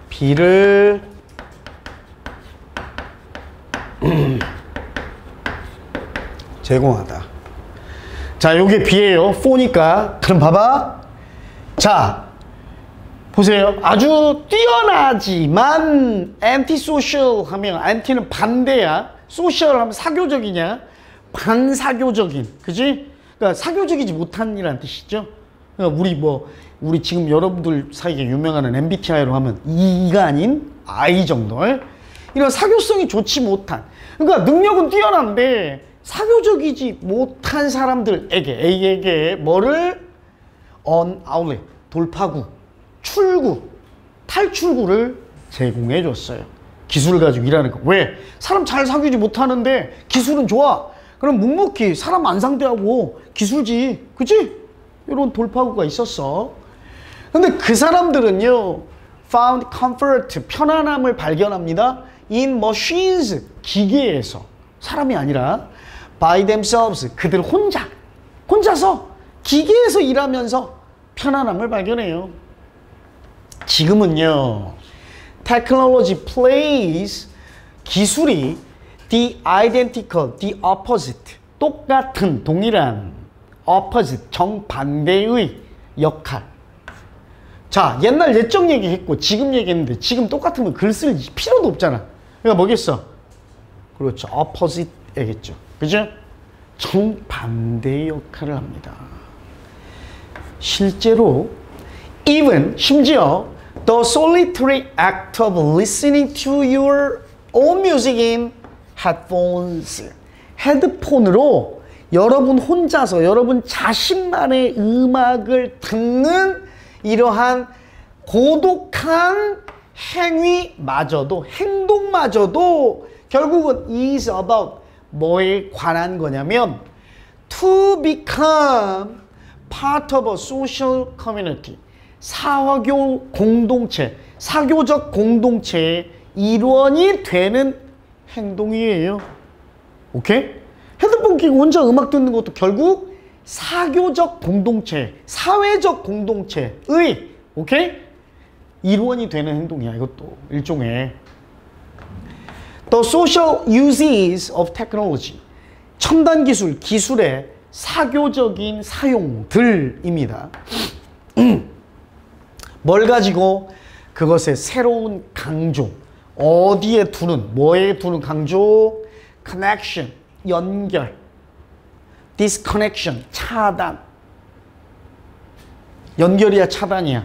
B를 제공하다. 자, 요게 B예요. 4니까. 그럼 봐봐. 자, 보세요. 아주 뛰어나지만 anti-social 하면, anti는 반대야. social 하면 사교적이냐? 반사교적인. 그지? 그러니까 사교적이지 못한이라는 뜻이죠. 그러니까 우리 지금 여러분들 사이에 유명한 MBTI로 하면 E가 아닌 I 정도. 이런 사교성이 좋지 못한. 그러니까 능력은 뛰어난데 사교적이지 못한 사람들에게, A에게 뭐를? on outlet, 돌파구, 출구, 탈출구를 제공해 줬어요. 기술을 가지고 일하는 거. 왜? 사람 잘 사귀지 못하는데 기술은 좋아. 그럼 묵묵히 사람 안 상대하고 기술지. 그치? 이런 돌파구가 있었어. 근데 그 사람들은요, found comfort, 편안함을 발견합니다. in machines, 기계에서. 사람이 아니라 by themselves. 그들 혼자서 기계에서 일하면서 편안함을 발견해요. 지금은요. technology plays 기술이 the identical, the opposite 똑같은, 동일한 opposite, 정반대의 역할. 자, 옛날 옛적 얘기했고 지금 얘기했는데 지금 똑같으면 글 쓸 필요도 없잖아. 그러니까 뭐겠어? 그렇죠. opposite이겠죠. 그죠? 정반대의 역할을 합니다. 실제로 심지어 the solitary act of listening to your own music in headphones. 헤드폰으로 여러분 혼자서 여러분 자신만의 음악을 듣는 이러한 고독한 행동마저도 결국은 is about 뭐에 관한 거냐면 to become part of a social community. 사교적 공동체의 일원이 되는 행동이에요. 오케이? 헤드폰 끼고 혼자 음악 듣는 것도 결국 사교적 공동체, 사회적 공동체의 오케이? 일원이 되는 행동이야. 이것도 일종의 The social uses of technology. 첨단 기술의 사교적인 사용들입니다. 뭘 가지고? 그것의 새로운 강조. 어디에 두는, 뭐에 두는 강조? connection, 연결. disconnection, 차단. 연결이야, 차단이야.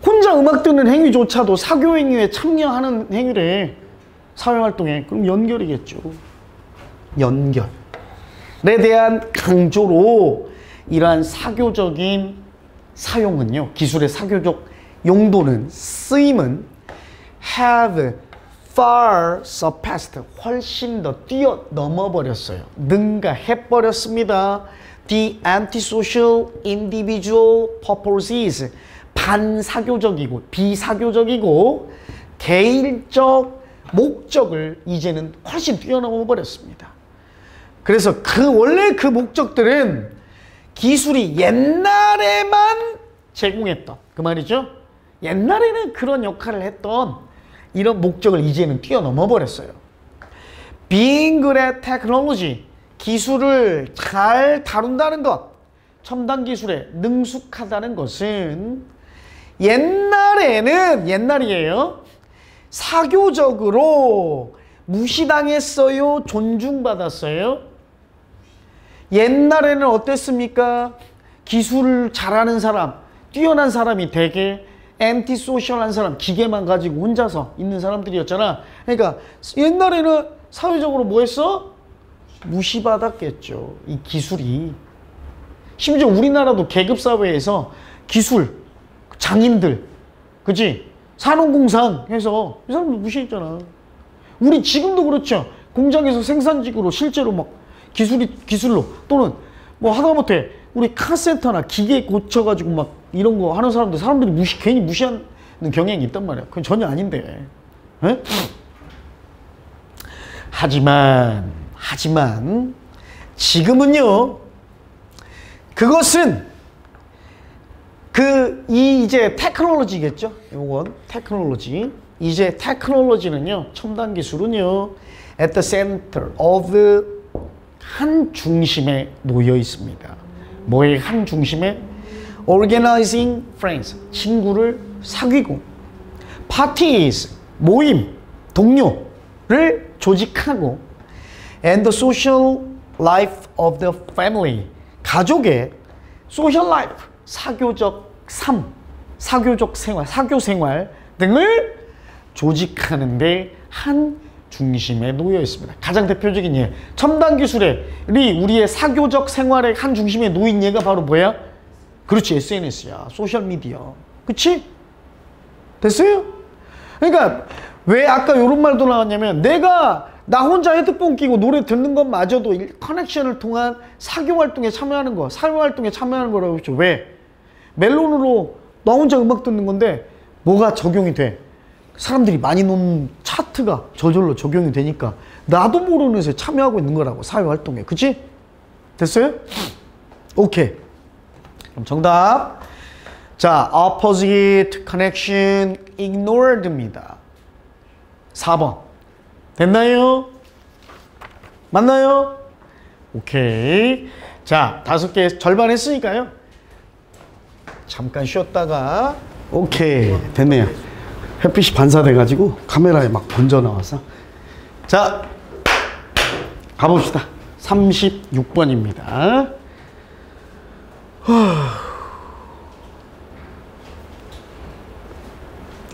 혼자 음악 듣는 행위조차도 사교 행위에 참여하는 행위래. 사회활동에. 그럼 연결이겠죠. 연결에 대한 강조로 이러한 사교적인 사용은요, 기술의 사교적 용도는, 쓰임은 have far surpassed, 훨씬 더 뛰어넘어 버렸어요. 능가해버렸습니다. The antisocial individual purposes, 반사교적이고 비사교적이고 개인적 목적을 이제는 훨씬 뛰어넘어 버렸습니다. 그래서 원래 그 목적들은 기술이 옛날에만 제공했던, 그 말이죠. 옛날에는 그런 역할을 했던 이런 목적을 이제는 뛰어넘어 버렸어요. Being good at technology, 기술을 잘 다룬다는 것, 첨단 기술에 능숙하다는 것은 옛날이에요. 사교적으로 무시당했어요? 존중받았어요? 옛날에는 어땠습니까? 기술을 잘하는 사람, 뛰어난 사람이 되게 앤티소셜한 사람, 기계만 가지고 혼자서 있는 사람들이었잖아. 그러니까 옛날에는 사회적으로 뭐 했어? 무시받았겠죠. 이 기술이. 심지어 우리나라도 계급사회에서 기술, 장인들, 그치? 산업공상 해서 이 사람들 무시했잖아. 우리 지금도 그렇죠. 공장에서 생산직으로 실제로 막 기술로 또는 뭐 하다못해 우리 카센터나 기계 고쳐가지고 막 이런 거 하는 사람들이 괜히 무시하는 경향이 있단 말이야. 그건 전혀 아닌데. 에? 하지만 지금은요, 그것은 이제 테크놀로지겠죠. 이건 테크놀로지. 이제 테크놀로지는요, 첨단 기술은요, at the center of 한 중심에 놓여 있습니다. 뭐의 한 중심에? organizing friends, 친구를 사귀고, parties, 모임, 동료를 조직하고, and the social life of the family, 가족의 social life, 사교적 삶, 사교적 생활, 사교 생활 등을 조직하는데 한 중심에 놓여 있습니다. 가장 대표적인 예, 첨단 기술이 우리의 사교적 생활의 한 중심에 놓인 예가 바로 뭐야? 그렇지, SNS야, 소셜미디어. 그치? 됐어요? 그러니까 왜 아까 이런 말도 나왔냐면, 나 혼자 헤드폰 끼고 노래 듣는 것마저도 커넥션을 통한 사교활동에 참여하는 거, 사회활동에 참여하는 거라고 했죠. 왜? 멜론으로 나 혼자 음악 듣는 건데 뭐가 적용이 돼? 사람들이 많이 놓는 차트가 저절로 적용이 되니까 나도 모르는 새에 참여하고 있는 거라고, 사회활동에. 그치? 됐어요? 오케이. 그럼 정답. 자, opposite connection ignored입니다. 4번. 됐나요? 맞나요? 오케이. 자, 5개 절반 했으니까요. 잠깐 쉬었다가. 오케이. 됐네요. 햇빛이 반사돼가지고 카메라에 막 번져 나와서. 자, 가봅시다. 36번입니다.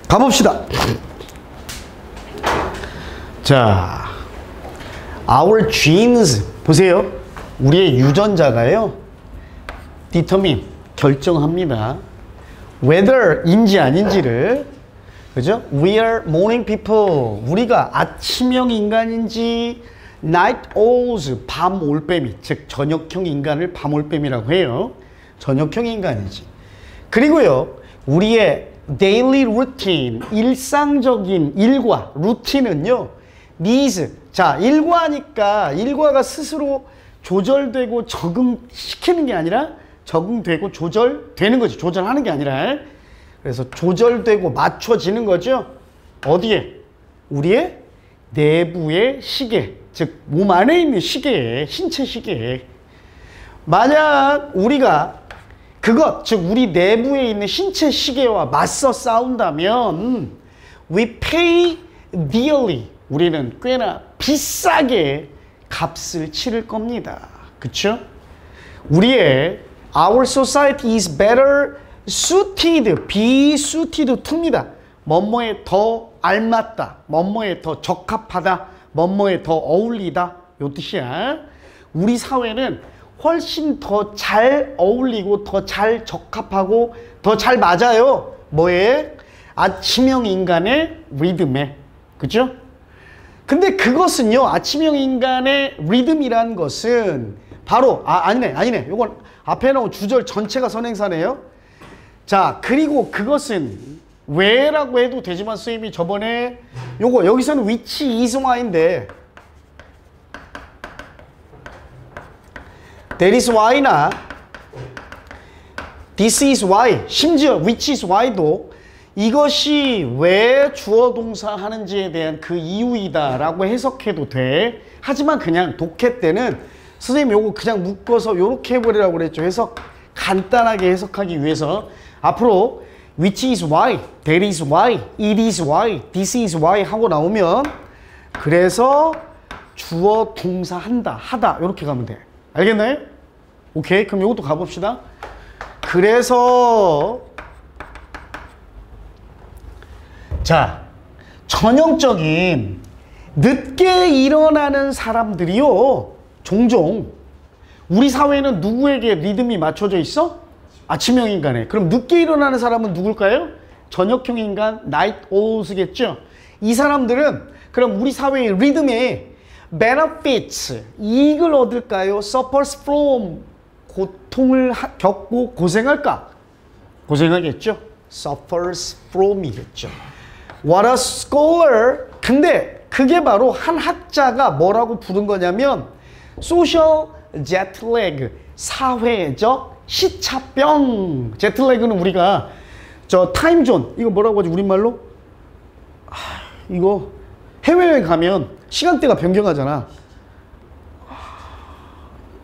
가봅시다. 자, our genes 보세요. 우리의 유전자가요, determine 결정합니다. whether인지 아닌지를. 그죠? We are morning people. 우리가 아침형 인간인지 night owls, 밤 올빼미, 즉 저녁형 인간을 밤 올빼미라고 해요. 저녁형 인간이지. 그리고요, 우리의 daily routine, 일상적인 일과 루틴은요, needs. 자, 일과니까 일과가 스스로 조절되고 적응시키는 게 아니라 적응되고 조절되는 거지. 조절하는 게 아니라. 그래서 조절되고 맞춰지는 거죠. 어디에? 우리의 내부의 시계, 즉 몸 안에 있는 시계에, 신체 시계에. 만약 우리가 그것, 즉 우리 내부에 있는 신체 시계와 맞서 싸운다면 we pay dearly, 우리는 꽤나 비싸게 값을 치를 겁니다. 그쵸? 우리의 our society is better suited, be suited to입니다. 뭐뭐에 더 알맞다, 뭐뭐에 더 적합하다, 뭐뭐에 더 어울리다, 요 뜻이야. 우리 사회는 훨씬 더 잘 어울리고 더 잘 적합하고 더 잘 맞아요. 뭐에? 아침형 인간의 리듬에. 그죠? 근데 그것은요, 아침형 인간의 리듬이란 것은 바로 아니네. 요건 앞에 나온 주절 전체가 선행사네요. 자, 그리고 그것은 왜라고 해도 되지만 선생님이 저번에 요거 여기서는 which is why인데 that is why나 this is why, 심지어 which is why도 이것이 왜 주어 동사 하는지에 대한 그 이유이다 라고 해석해도 돼. 하지만 그냥 독해 때는 선생님 요거 그냥 묶어서 요렇게 해버리라고 그랬죠. 해석 간단하게 해석하기 위해서. 앞으로 which is why, that is why, it is why, this is why 하고 나오면 그래서 주어 동사 한다, 하다 요렇게 가면 돼. 알겠나요? 오케이. 그럼 요것도 가봅시다. 그래서 자, 전형적인 늦게 일어나는 사람들이요, 종종 우리 사회는 누구에게 리듬이 맞춰져 있어? 아침형 인간에. 그럼 늦게 일어나는 사람은 누굴까요? 저녁형 인간, night owls겠죠? 이 사람들은 그럼 우리 사회의 리듬에 benefits, 이익을 얻을까요? suffers from, 고통을 겪고 고생할까? 고생하겠죠? suffers from이겠죠. What a scholar. 근데 그게 바로 한 학자가 뭐라고 부른 거냐면 social jet lag, 사회적 시차병. 제트래그는 우리가 저 타임존, 이거 뭐라고 하지 우리말로? 이거 해외여행 가면 시간대가 변경하잖아.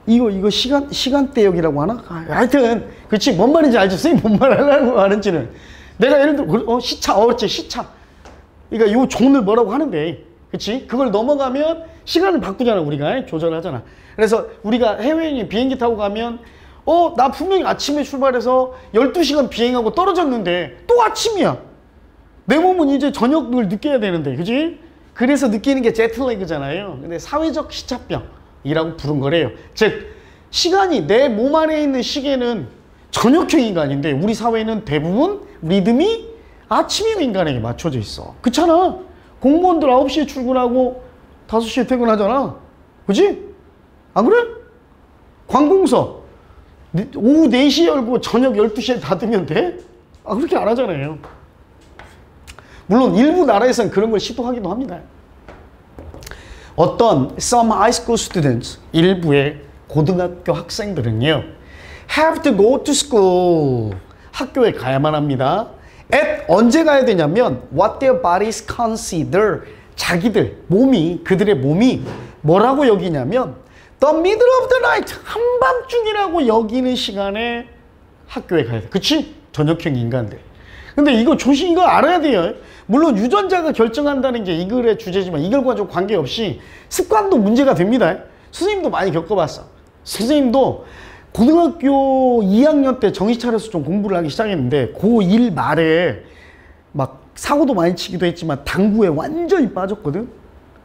이거 시간대역이라고 하나? 하여튼 그렇지. 뭔 말인지 알죠? 선생님 뭔 말 하려고 하는지는. 내가 예를 들어 시차, 어째 시차. 그러니까 요 존을 뭐라고 하는데, 그치? 그걸 넘어가면 시간을 바꾸잖아, 우리가. 조절하잖아. 그래서 우리가 해외여행 비행기 타고 가면 나 분명히 아침에 출발해서 12시간 비행하고 떨어졌는데 또 아침이야. 내 몸은 이제 저녁을 느껴야 되는데, 그치? 그래서 느끼는 게 제트래그잖아요. 근데 사회적 시차병이라고 부른 거래요. 즉, 시간이 내 몸 안에 있는 시계는 저녁형 인간인데 우리 사회는 대부분 리듬이 아침형 인간에게 맞춰져 있어. 그렇잖아. 공무원들 9시에 출근하고 5시에 퇴근하잖아. 그치? 안 그래? 관공서 오후 4시에 열고 저녁 12시에 닫으면 돼? 그렇게 안 하잖아요. 물론 일부 나라에서는 그런 걸 시도하기도 합니다. 어떤 some high school students, 일부의 고등학교 학생들은요, have to go to school, 학교에 가야만 합니다. at 언제 가야 되냐면 what their bodies consider, 자기들 몸이, 그들의 몸이 뭐라고 여기냐면 the middle of the night, 한밤중이라고 여기는 시간에 학교에 가야 돼. 그치? 저녁형 인간들. 근데 이거 조심, 이거 알아야 돼요. 물론 유전자가 결정한다는 게 이 글의 주제지만 이글과 좀 관계없이 습관도 문제가 됩니다. 선생님도 많이 겪어봤어. 선생님도 고등학교 2학년 때 정신 차려서 좀 공부를 하기 시작했는데 고1 말에 막 사고도 많이 치기도 했지만 당구에 완전히 빠졌거든.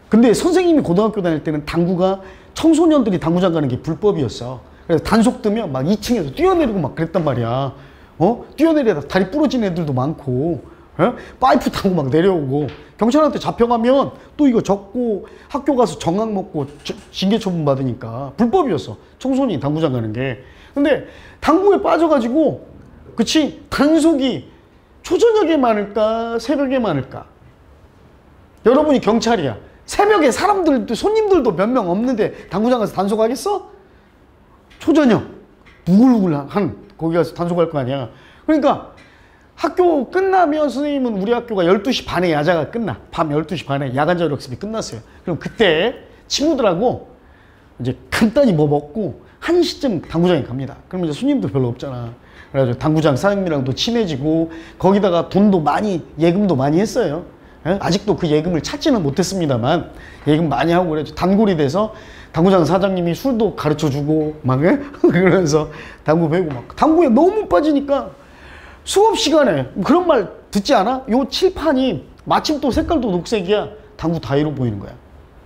근데 선생님이 고등학교 다닐 때는 당구가 청소년들이 당구장 가는 게 불법이었어. 그래서 단속 뜨면 막 2층에서 뛰어내리고 막 그랬단 말이야. 뛰어내리다 다리 부러진 애들도 많고, 파이프 타고 막 내려오고, 경찰한테 잡혀가면 또 이거 적고 학교 가서 정학 먹고 징계 처분 받으니까 불법이었어. 청소년이 당구장 가는 게. 근데 당구에 빠져가지고, 그치? 단속이 초저녁에 많을까? 새벽에 많을까? 여러분이 경찰이야. 새벽에 사람들도, 손님들도 몇 명 없는데 당구장 가서 단속하겠어? 초저녁. 우글우글한, 거기 가서 단속할 거 아니야. 그러니까 학교 끝나면 선생님은 우리 학교가 12시 반에 야자가 끝나. 밤 12시 반에 야간 저녁습이 끝났어요. 그럼 그때 친구들하고 이제 간단히 뭐 먹고 1시쯤 당구장에 갑니다. 그럼 이제 손님도 별로 없잖아. 그래가지고 당구장 사장님이랑도 친해지고 거기다가 돈도 많이, 예금도 많이 했어요. 아직도 그 예금을 찾지는 못했습니다만 예금 많이 하고 그래서 단골이 돼서 당구장 사장님이 술도 가르쳐주고 막 그러면서 당구 배우고 막 당구에 너무 빠지니까 수업 시간에 그런 말 듣지 않아? 요 칠판이 마침 또 색깔도 녹색이야. 당구 다이로 보이는 거야.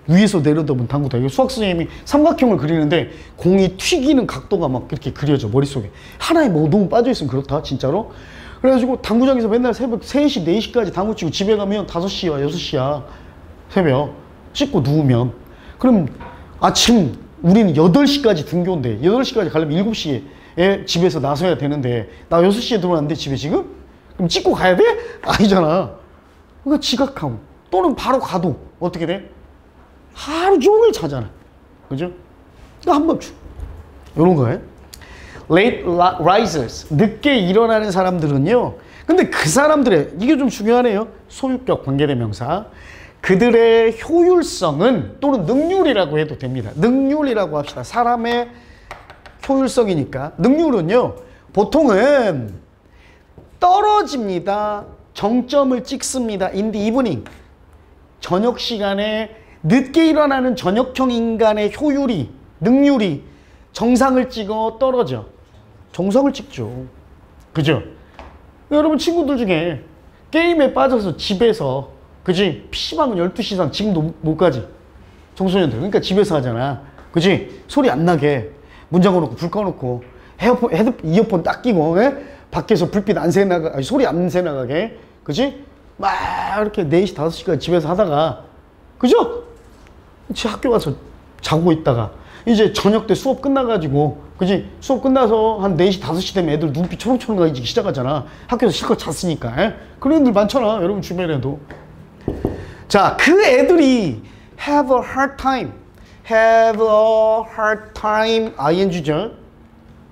위에서 내려다보면 당구 다이. 수학 선생님이 삼각형을 그리는데 공이 튀기는 각도가 막 이렇게 그려져 머릿속에. 하나에 뭐 너무 빠져있으면 그렇다 진짜로. 그래가지고 당구장에서 맨날 새벽 3시, 4시까지 당구 치고 집에 가면 5시야, 6시야. 새벽. 씻고 누우면. 그럼 아침 우리는 8시까지 등교인데 8시까지 가려면 7시에 집에서 나서야 되는데 나 6시에 들어왔는데 집에 지금? 그럼 찍고 가야 돼? 아니잖아. 그러니까 지각하고 또는 바로 가도 어떻게 돼? 하루 종일 자잖아. 그죠? 그러니까 한밤중. 이런 거예요. Late risers, 늦게 일어나는 사람들은요. 근데 그 사람들의, 이게 좀 중요하네요. 소유격 관계대명사. 그들의 효율성은 또는 능률이라고 해도 됩니다. 능률이라고 합시다. 사람의 효율성이니까. 능률은요. 보통은 떨어집니다. 정점을 찍습니다. In the evening. 저녁 시간에 늦게 일어나는 저녁형 인간의 효율이, 능률이 정상을 찍어 떨어져. 정상을 찍죠. 그죠? 여러분 친구들 중에 게임에 빠져서 집에서, 그지? PC방은 12시 이상 지금도 못 가지. 청소년들. 그러니까 집에서 하잖아. 그지? 소리 안 나게. 문 잠궈놓고 불 꺼놓고 이어폰 딱 끼고, 밖에서 불빛 안 새나가, 아니, 소리 안 새나가게. 그지? 막 이렇게 4시, 5시까지 집에서 하다가, 그죠? 학교 가서 자고 있다가 이제 저녁 때 수업 끝나가지고, 그지? 수업 끝나서 한 4시, 5시 되면 애들 눈빛 초롱초롱해지기 시작하잖아. 학교에서 실컷 잤으니까. 그런 애들 많잖아. 여러분 주변에도. 자, 그 애들이 have a hard time. have a hard time. ing죠.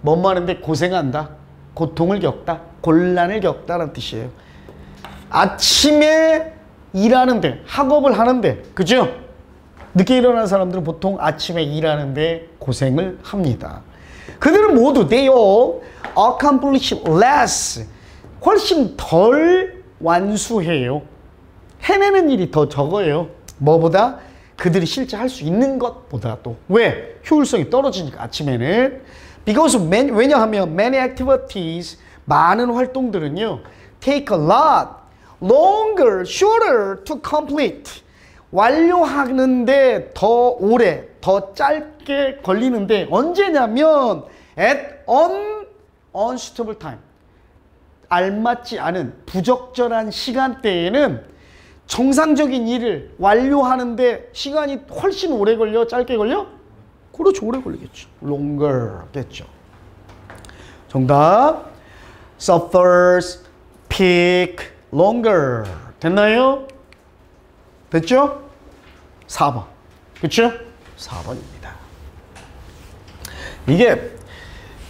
뭔 말인데 고생한다. 고통을 겪다. 곤란을 겪다라는 뜻이에요. 아침에 일하는데, 학업을 하는데, 그죠? 늦게 일어나는 사람들은 보통 아침에 일하는데 고생을 합니다. 그들은 모두 they all accomplish less. 훨씬 덜 완수해요. 해내는 일이 더 적어요. 뭐보다? 그들이 실제 할 수 있는 것보다도. 왜? 효율성이 떨어지니까 아침에는. Because 왜냐하면 many activities, 많은 활동들은요, take a lot longer, shorter to complete. 완료하는데 더 오래, 더 짧게 걸리는데 언제냐면 at unsuitable time. 알맞지 않은 부적절한 시간대에는 정상적인 일을 완료하는데 시간이 훨씬 오래 걸려? 짧게 걸려? 그렇죠. 오래 걸리겠죠. longer 됐죠. 정답. suffers, pick, longer. 됐나요? 됐죠? 4번. 그렇죠? 4번입니다. 이게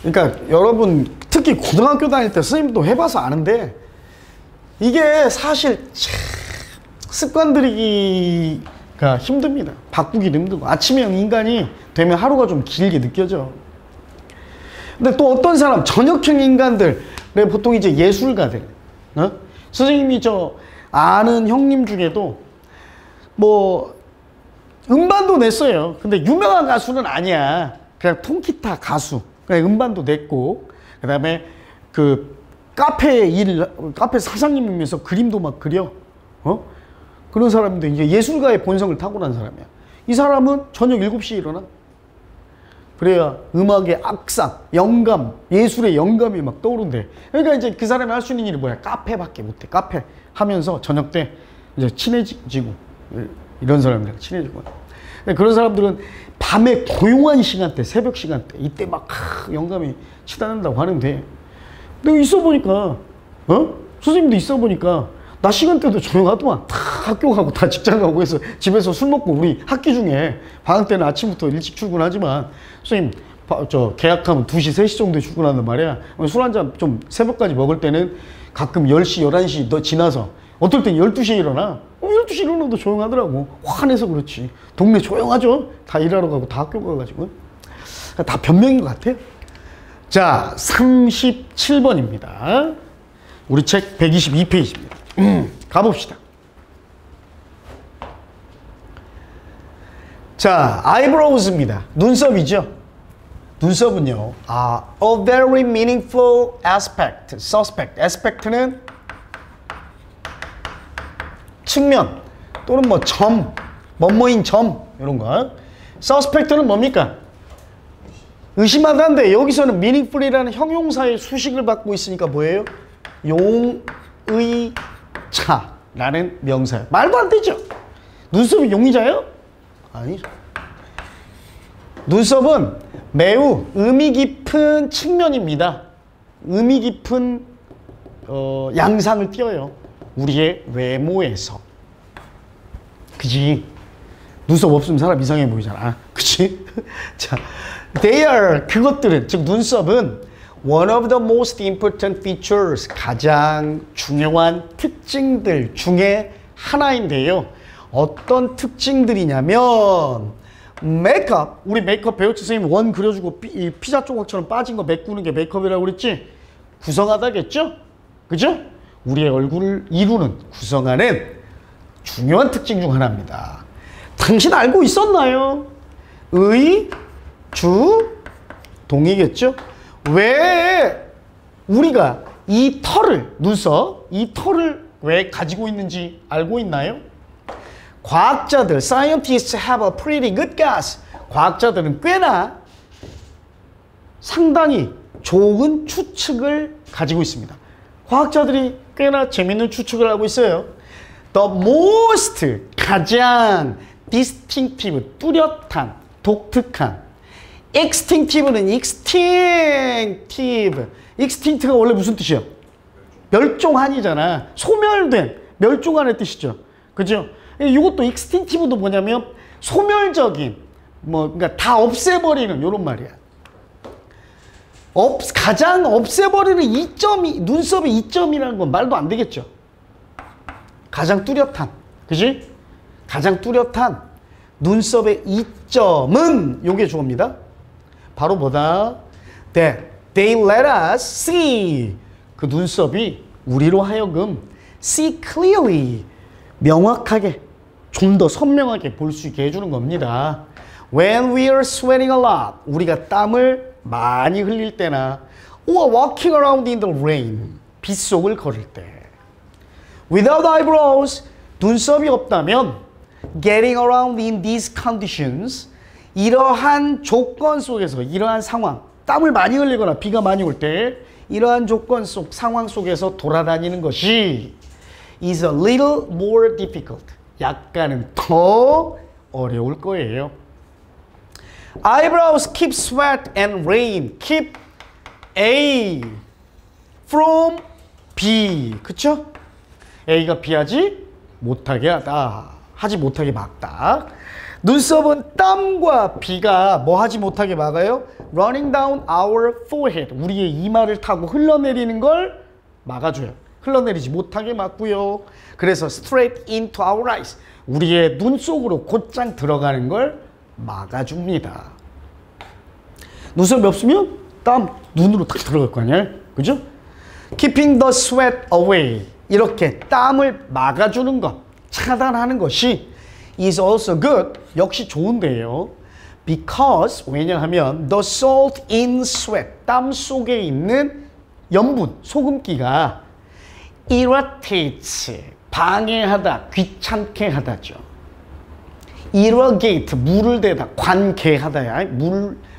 그러니까 여러분 특히 고등학교 다닐 때 선생님도 해봐서 아는데 이게 사실 습관들이기가 힘듭니다. 바꾸기 힘들고 아침형 인간이 되면 하루가 좀 길게 느껴져. 근데 또 어떤 사람 저녁형 인간들 보통 이제 예술가들 선생님이 저 아는 형님 중에도 뭐 음반도 냈어요. 근데 유명한 가수는 아니야. 그냥 통기타 가수. 그냥 음반도 냈고 그 다음에 그 카페 사장님이면서 그림도 막 그려. 그런 사람인데 이제 예술가의 본성을 타고난 사람이야. 이 사람은 저녁 7시에 일어나. 그래야 음악의 악상, 영감, 예술의 영감이 막 떠오른대. 그러니까 이제 그 사람이 할 수 있는 일이 뭐야? 카페밖에 못해. 카페 하면서 저녁 때 이제 친해지고 이런 사람들이랑 친해지고. 그런 사람들은 밤에 고요한 시간대, 새벽 시간대 이때 막 영감이 치닫는다고 하는데 내가 있어 보니까 선생님도 있어 보니까 낮 시간대도 조용하더만. 다 학교 가고 다 직장 가고 해서 집에서 술 먹고 우리 학기 중에 방학 때는 아침부터 일찍 출근하지만 선생님 저 계약하면 2시, 3시 정도에 출근한단 말이야. 술 한잔 좀 새벽까지 먹을 때는 가끔 10시, 11시 더 지나서 어떨 땐 12시에 일어나. 12시에 일어나도 조용하더라고. 화내서 그렇지. 동네 조용하죠. 다 일하러 가고 다 학교 가가지고. 다 변명인 것 같아요. 자, 37번입니다. 우리 책 122페이지입니다. 가봅시다. 자, eyebrows입니다. 눈썹이죠. 눈썹은요, a very meaningful aspect, suspect. aspect는 측면 또는 뭐 점, 뭐뭐인 점 이런 거. suspect는 뭡니까? 의심하다인데 여기서는 meaningful이라는 형용사의 수식을 받고 있으니까 뭐예요? 용의자라는 명사예요. 말도 안 되죠. 눈썹이 용의자예요? 아니죠. 눈썹은 매우 의미 깊은 측면입니다. 의미 깊은 양상을 띄어요. 우리의 외모에서. 그지? 눈썹 없으면 사람 이상해 보이잖아. 그치? 자, they are, 그것들은, 즉 눈썹은 one of the most important features, 가장 중요한 특징들 중에 하나인데요. 어떤 특징들이냐면 메이크업, 우리 메이크업 배우치 선생님 원 그려주고 피자 조각처럼 빠진 거 메꾸는 게 메이크업이라고 그랬지? 구성하다겠죠? 그죠? 우리의 얼굴을 이루는, 구성하는 중요한 특징 중 하나입니다. 당신 알고 있었나요? 의, 주, 동이겠죠? 왜 우리가 이 털을, 눈썹, 이 털을 왜 가지고 있는지 알고 있나요? 과학자들, scientists have a pretty good guess. 과학자들은 꽤나 상당히 좋은 추측을 가지고 있습니다. 과학자들이 꽤나 재밌는 추측을 하고 있어요. The most, 가장 distinctive, 뚜렷한, 독특한. extinctive는 extinctive. extinct가 원래 무슨 뜻이에요? 멸종한이잖아. 소멸된, 멸종한의 뜻이죠. 그죠? 이것도 extinctive도 뭐냐면 소멸적인, 뭐, 그러니까 다 없애버리는 이런 말이야. 가장 없애버리는 이점이, 눈썹의 이점이라는 건 말도 안 되겠죠. 가장 뚜렷한, 그지? 가장 뚜렷한 눈썹의 이점은 요게 주어입니다. 바로 뭐다? That they let us see. 그 눈썹이 우리로 하여금 see clearly, 명확하게, 좀 더 선명하게 볼 수 있게 해주는 겁니다. When we are sweating a lot, 우리가 땀을 많이 흘릴 때나 or walking around in the rain, 빗속을 걸을 때. Without eyebrows, 눈썹이 없다면 getting around in these conditions, 이러한 조건 속에서, 이러한 상황, 땀을 많이 흘리거나 비가 많이 올 때 이러한 조건 속, 상황 속에서 돌아다니는 것이 is a little more difficult, 약간은 더 어려울 거예요. Eyebrows keep sweat and rain, keep A from B. 그쵸? A가 B하지 못하게 하다, 하지 못하게 막다. 눈썹은 땀과 비가 뭐 하지 못하게 막아요? Running down our forehead. 우리의 이마를 타고 흘러내리는 걸 막아줘요. 흘러내리지 못하게 막고요. 그래서 straight into our eyes. 우리의 눈 속으로 곧장 들어가는 걸 막아줍니다. 눈썹이 없으면 땀 눈으로 딱 들어갈 거 아니에요? 그죠? Keeping the sweat away. 이렇게 땀을 막아주는 것, 차단하는 것이 is also good. 역시 좋은데요. Because 왜냐하면 the salt in sweat. 땀 속에 있는 염분, 소금기가 irritates. 방해하다, 귀찮게 하다죠. irrigate. 물을 대다, 관계하다야.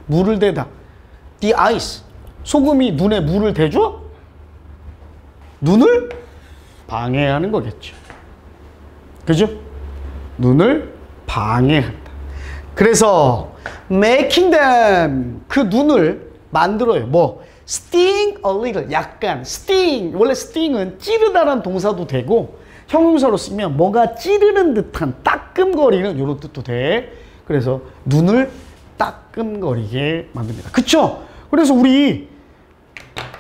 물을 대다. The eyes. 소금이 눈에 물을 대줘? 눈을 방해하는 거겠죠. 그죠? 눈을 방해한다. 그래서 making them. 그 눈을 만들어요. 뭐 sting a little. 약간 sting. 원래 sting은 찌르다라는 동사도 되고 형용사로 쓰면 뭐가 찌르는 듯한 따끔거리는 이런 뜻도 돼. 그래서 눈을 따끔거리게 만듭니다. 그쵸? 그래서 우리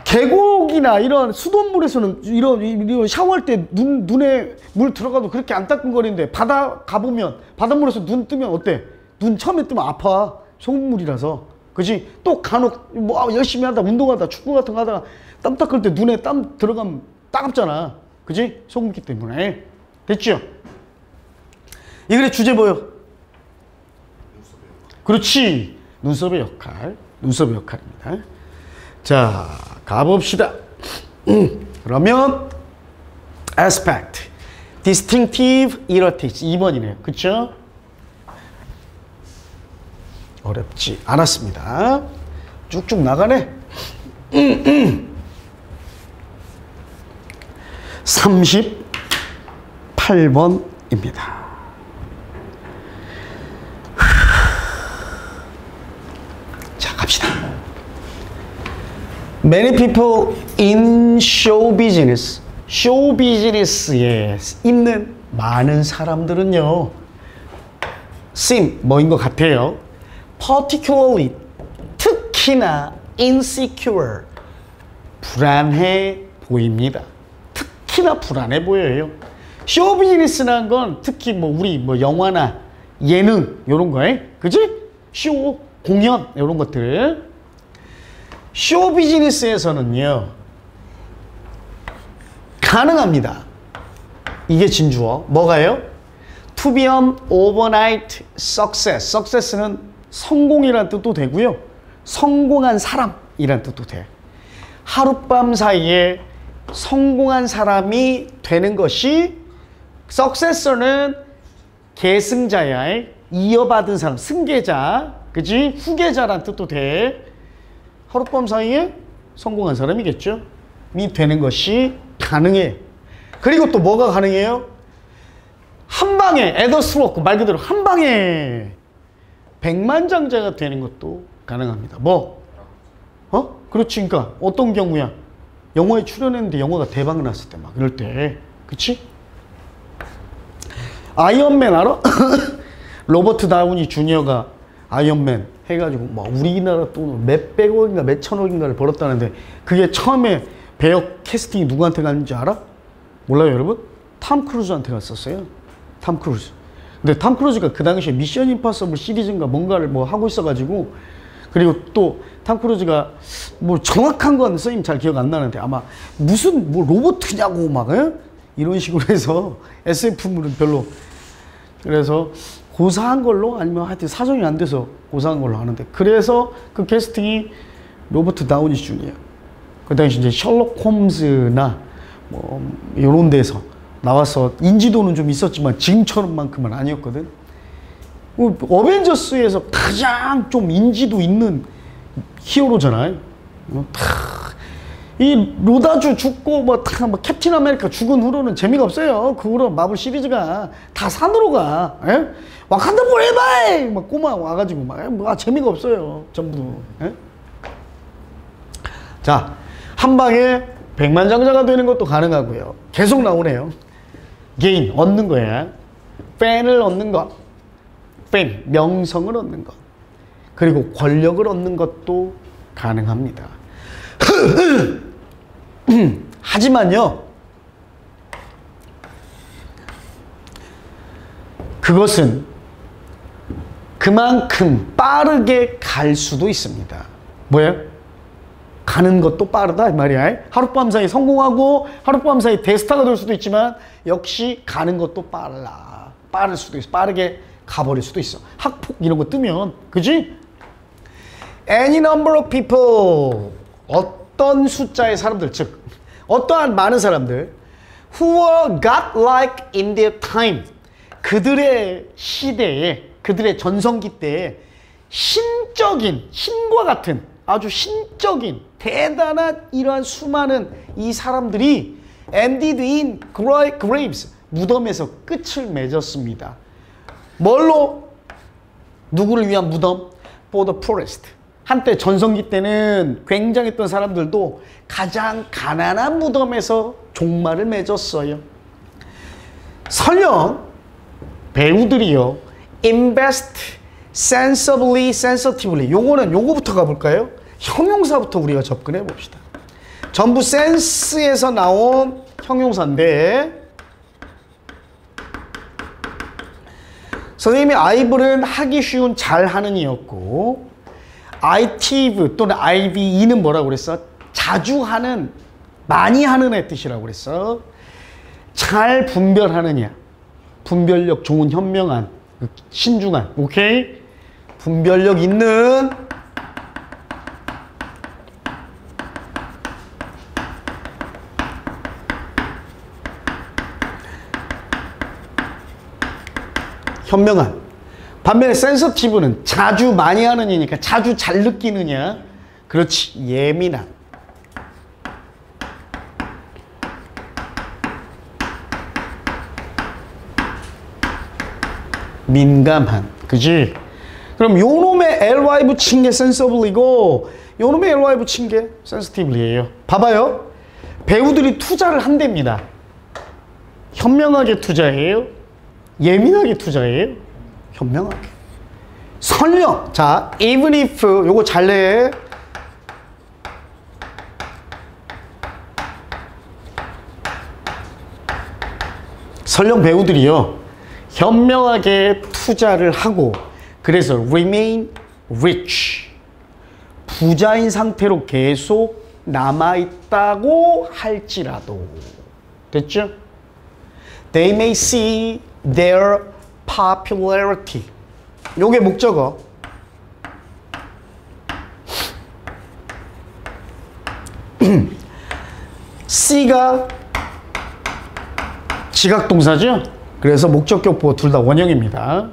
계곡이나 이런 수돗물에서는 이런 샤워할 때 눈에 물 들어가도 그렇게 안 따끔거리는데 바다 가보면 바닷물에서 눈 뜨면 어때? 눈 처음에 뜨면 아파. 소금물이라서. 그치? 또 간혹 뭐 열심히 하다 운동하다 축구 같은 거 하다가 땀 닦을 때 눈에 땀 들어가면 따갑잖아. 그치? 소금기 때문에. 됐죠? 이 글의 주제 뭐요? 그렇지. 눈썹의 역할. 눈썹의 역할입니다. 자, 가봅시다. 그러면 aspect, distinctive, irritate. 2번이네요. 그쵸? 어렵지 않았습니다. 쭉쭉 나가네. 38번입니다. 자, 갑시다. Many people in show business. 쇼 비즈니스에 있는 많은 사람들은요. seem, 뭐인 것 같아요. particularly, 특히나 insecure, 불안해 보입니다. 특히나 불안해 보여요. 쇼 비즈니스라는 건 특히 뭐 우리 뭐 영화나 예능 이런 거에, 그지? 쇼, 공연 이런 것들. 쇼 비즈니스에서는요 가능합니다. 이게 진주어. 뭐가요? To be an overnight success. success는 성공이라는 뜻도 되고요. 성공한 사람이라는 뜻도 돼. 하룻밤 사이에 성공한 사람이 되는 것이 successor는 계승자야. 이어받은 사람, 승계자, 그지? 후계자라는 뜻도 돼. 하룻밤 사이에 성공한 사람이겠죠. 이 되는 것이 가능해. 그리고 또 뭐가 가능해요? 한 방에 at a stroke, 말 그대로 한 방에 백만장자가 되는 것도 가능합니다. 뭐? 그렇지. 그러니까 어떤 경우야? 영화에 출연했는데 영화가 대박 났을 때 막 이럴 때. 그치? 아이언맨 알아? 로버트 다우니 주니어가 아이언맨 해가지고 뭐 우리나라 돈 몇백억인가 몇천억인가를 벌었다는데 그게 처음에 배역 캐스팅이 누구한테 갔는지 알아? 몰라요 여러분? 탐 크루즈한테 갔었어요. 탐 크루즈. 근데 탐 크루즈가 그 당시에 미션 임파서블 시리즈인가 뭔가를 뭐 하고 있어가지고, 그리고 또 탐 크루즈가 뭐 정확한 건 선생님 잘 기억 안 나는데 아마 무슨 뭐 로봇이냐고 막 이런 식으로 해서 SF물은 별로, 그래서 고사한 걸로 아니면 하여튼 사정이 안 돼서 고사한 걸로 하는데, 그래서 그 캐스팅이 로버트 다우니 주니어. 그 당시 이제 셜록 홈즈나 뭐 이런 데서 나와서 인지도는 좀 있었지만 지금처럼만큼은 아니었거든. 어벤져스에서 가장 좀 인지도 있는 히어로잖아요. 이 로다주 죽고 뭐 캡틴 아메리카 죽은 후로는 재미가 없어요. 그 후로 마블 시리즈가 다 산으로 가. 와칸다 포레버! 막 꼬마 와가지고 막 재미가 없어요. 전부. 자, 한 방에 백만장자가 되는 것도 가능하고요. 계속 나오네요. 게인, 얻는 거야. 팬을 얻는 것. fame, 명성을 얻는 것, 그리고 권력을 얻는 것도 가능합니다. 하지만요, 그것은 그만큼 빠르게 갈 수도 있습니다. 뭐예요? 가는 것도 빠르다 이 말이야. 하룻밤 사이 성공하고 하룻밤 사이 대스타가 될 수도 있지만 역시 가는 것도 빠를 수도 있어. 빠르게 가버릴 수도 있어. 학폭 이런 거 뜨면, 그지? Any number of people, 어떤 숫자의 사람들, 즉 어떠한 많은 사람들 who were godlike in their time, 그들의 시대에, 그들의 전성기 때에 신적인, 신과 같은 아주 신적인 대단한 이러한 수많은 이 사람들이 ended in graves, 무덤에서 끝을 맺었습니다. 뭘로? 누구를 위한 무덤? For the poorest. 한때 전성기 때는 굉장했던 사람들도 가장 가난한 무덤에서 종말을 맺었어요. 설령 배우들이요, invest sensibly, sensitively, 요거는 요거부터 가볼까요? 형용사부터 우리가 접근해 봅시다. 전부 sense에서 나온 형용사인데, 선생님이 aible은 하기 쉬운 잘하는 이었고, active 또는 ive는 뭐라고 그랬어? 자주 하는, 많이 하는 애 뜻이라고 그랬어. 잘 분별하느냐, 분별력 좋은, 현명한, 신중한, 오케이? 분별력 있는, 현명한. 반면에 sensitive는 자주 많이 하는 이니까 자주 잘 느끼느냐, 그렇지, 예민한. 민감한, 그지? 그럼 요놈의 ly 붙인 게 sensible이고 요놈의 ly 붙인 게 sensitive이에요. 봐봐요. 배우들이 투자를 한답니다. 현명하게 투자해요? 예민하게 투자해요? 현명하게. 설령, 자, even if, 요거 잘 내. 설령 배우들이요, 현명하게 투자를 하고, 그래서 remain rich, 부자인 상태로 계속 남아있다고 할지라도, 됐죠? They may see their popularity. 요게 목적어. C가 지각동사죠? 그래서 목적격 보호 둘 다 원형입니다.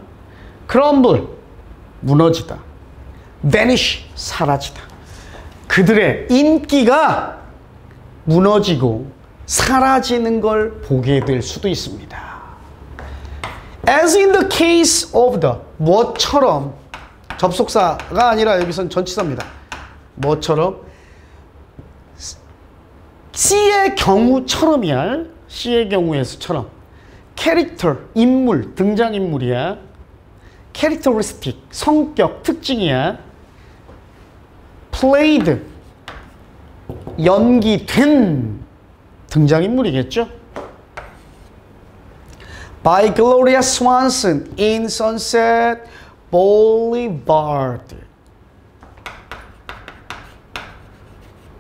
crumble, 무너지다. vanish, 사라지다. 그들의 인기가 무너지고 사라지는 걸 보게 될 수도 있습니다. As in the case of the, 뭐처럼, 접속사가 아니라 여기선 전치사입니다. 뭐처럼, C의 경우처럼이야. C의 경우에서처럼. 캐릭터, 인물, 등장인물이야. characteristic, 성격, 특징이야. played, 연기된 등장인물이겠죠. by Gloria Swanson in Sunset Boulevard.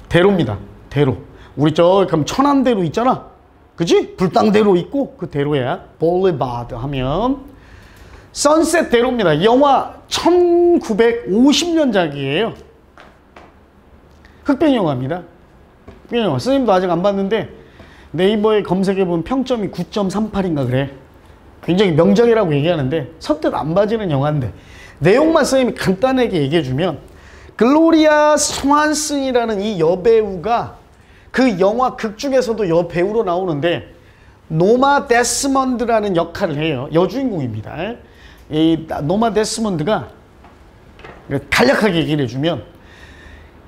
대로입니다. 대로. 우리 그럼 천안대로 있잖아. 그지? 불당대로 있고 그 대로야. Boulevard 하면 선셋 대로입니다. 영화 1950년작이에요. 흑백 영화입니다. 흑백 영화. 선생님도 아직 안 봤는데 네이버에 검색해보면 평점이 9.38인가 그래. 굉장히 명작이라고 얘기하는데 선뜻 안 봐지는 영화인데 내용만 선생님이 간단하게 얘기해주면 글로리아 스완슨이라는 이 여배우가 그 영화 극 중에서도 여배우로 나오는데 노마 데스먼드라는 역할을 해요. 여주인공입니다. 이 노마 데스먼드가 간략하게 얘기를 해주면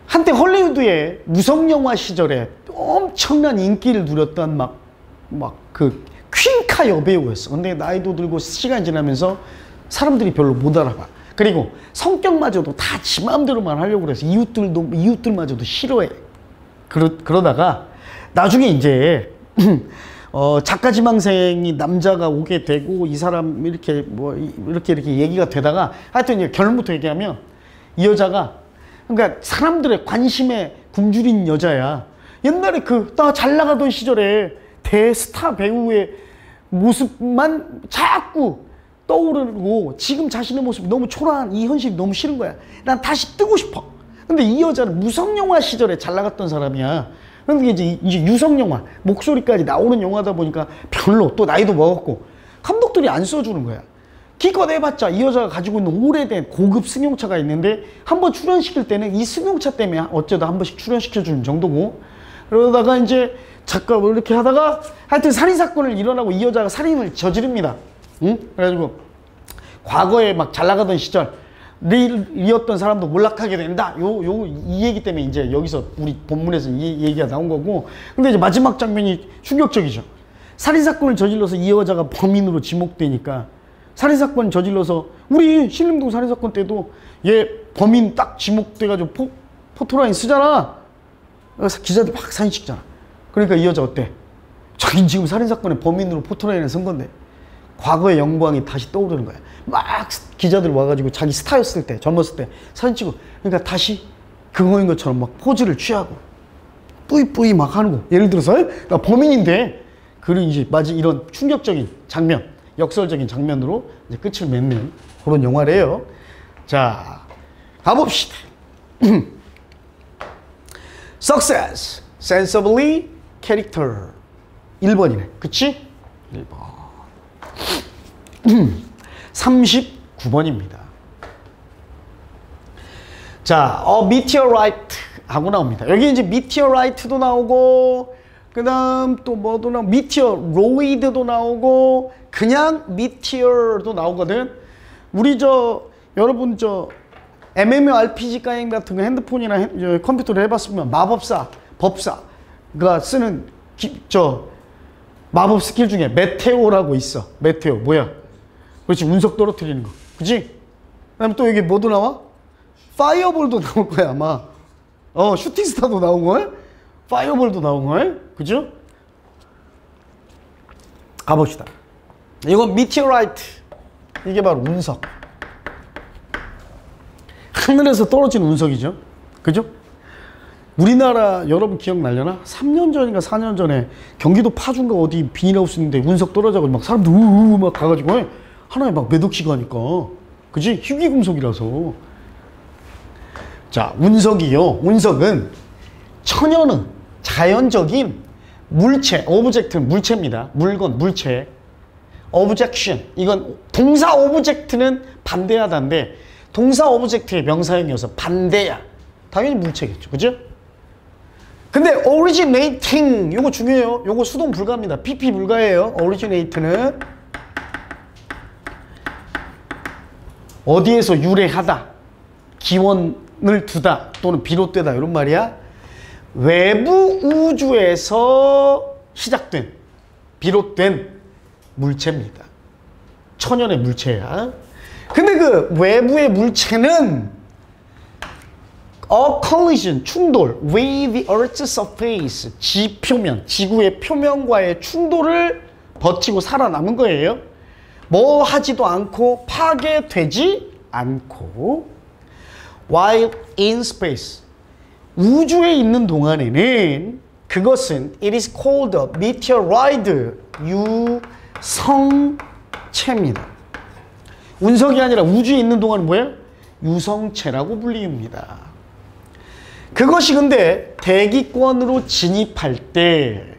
한때 헐리우드의 무성영화 시절에 엄청난 인기를 누렸던 막 그 퀸카 여배우였어. 근데 나이도 들고 시간이 지나면서 사람들이 별로 못 알아봐. 그리고 성격마저도 다 지 마음대로만 하려고 그래서 이웃들마저도 싫어해. 그러다가 나중에 이제 작가 지망생이 남자가 오게 되고 이 사람 이렇게 이렇게 얘기가 되다가 하여튼 이제 결론부터 얘기하면 이 여자가 그러니까 사람들의 관심에 굶주린 여자야. 옛날에 나 잘 나가던 시절에 대스타 배우의 모습만 자꾸 떠오르고 지금 자신의 모습이 너무 초라한 이 현실이 너무 싫은 거야. 난 다시 뜨고 싶어. 근데 이 여자는 무성영화 시절에 잘 나갔던 사람이야. 그런데 이제 유성영화, 목소리까지 나오는 영화다 보니까 별로 또 나이도 먹었고 감독들이 안 써주는 거야. 기껏 해봤자 이 여자가 가지고 있는 오래된 고급 승용차가 있는데 한번 출연시킬 때는 이 승용차 때문에 어쩌다 한 번씩 출연시켜주는 정도고 그러다가 이제 작가 이렇게 하다가 하여튼 살인사건을 일어나고 이 여자가 살인을 저지릅니다. 응? 그래가지고 과거에 막 잘 나가던 시절 이었던 사람도 몰락하게 된다. 이 얘기 때문에 이제 여기서 우리 본문에서 이 얘기가 나온 거고. 근데 이제 마지막 장면이 충격적이죠. 살인사건을 저질러서 이 여자가 범인으로 지목되니까 살인사건 저질러서 우리 신림동 살인사건 때도 얘 범인 딱 지목돼가지고 포토라인 쓰잖아. 그래서 기자들 막 사진 찍잖아. 그러니까 이 여자 어때? 자긴 지금 살인사건의 범인으로 포토라인을 쓴 건데 과거의 영광이 다시 떠오르는 거야. 막 기자들 와가지고 자기 스타였을 때, 젊었을 때 사진 찍어. 그러니까 다시 그거인 것처럼 막 포즈를 취하고 뿌이뿌이 막 하는 거. 예를 들어서 나 범인인데 그런 이제 마치 이런 충격적인 장면, 역설적인 장면으로 이제 끝을 맺는 그런 영화래요. 자, 가봅시다. Success, sensibly, character. 1번이네. 그치? 1번. 39번입니다. 자, meteorite 하고 나옵니다. 여기 이제 meteorite도 나오고, 그 다음 또 뭐도 나오고, meteoroid도 나오고, 그냥 meteor도 나오거든. 우리 여러분 MMORPG 게임 같은 거 핸드폰이나 컴퓨터로 해봤으면 마법사, 법사가 쓰는 마법 스킬 중에 메테오라고 있어. 메테오 뭐야? 그렇지, 운석 떨어뜨리는 거. 그치? 그 다음에 또 여기 뭐도 나와? 파이어볼도 나올 거야 아마. 슈팅스타도 나온 거야? 파이어볼도 나온 거야? 그죠? 가봅시다. 이건 미티어라이트. 이게 바로 운석. 하늘에서 떨어지는 운석이죠. 그죠? 우리나라 여러분 기억나려나? 3년 전인가 4년 전에 경기도 파주인가 어디 비닐하우스 있는데 운석 떨어져가지고 막 사람들 우우 막 가가지고 하나에 막 몇 억씩 하니까. 그지? 희귀금속이라서. 자, 운석이요. 운석은 천연은 자연적인 물체, 오브젝트는 물체입니다. 물건, 물체. objection. 이건 동사 오브젝트는 반대하다인데 동사 오브젝트의 명사형이어서 반대야. 당연히 물체겠죠. 그죠? 근데 originating 요거 중요해요. 요거 수동 불가입니다. PP 불가예요. originate는 어디에서 유래하다, 기원을 두다 또는 비롯되다 이런 말이야. 외부 우주에서 시작된, 비롯된 물체입니다. 천연의 물체야. 근데 그 외부의 물체는 a collision, 충돌 with the earth's surface, 지표면, 지구의 표면과의 충돌을 버티고 살아남은 거예요. 뭐 하지도 않고 파괴되지 않고 while in space, 우주에 있는 동안에는 그것은 it is called a meteorite, 유성체입니다. 운석이 아니라 우주에 있는 동안은 뭐예요? 유성체라고 불립니다. 그것이 근데 대기권으로 진입할 때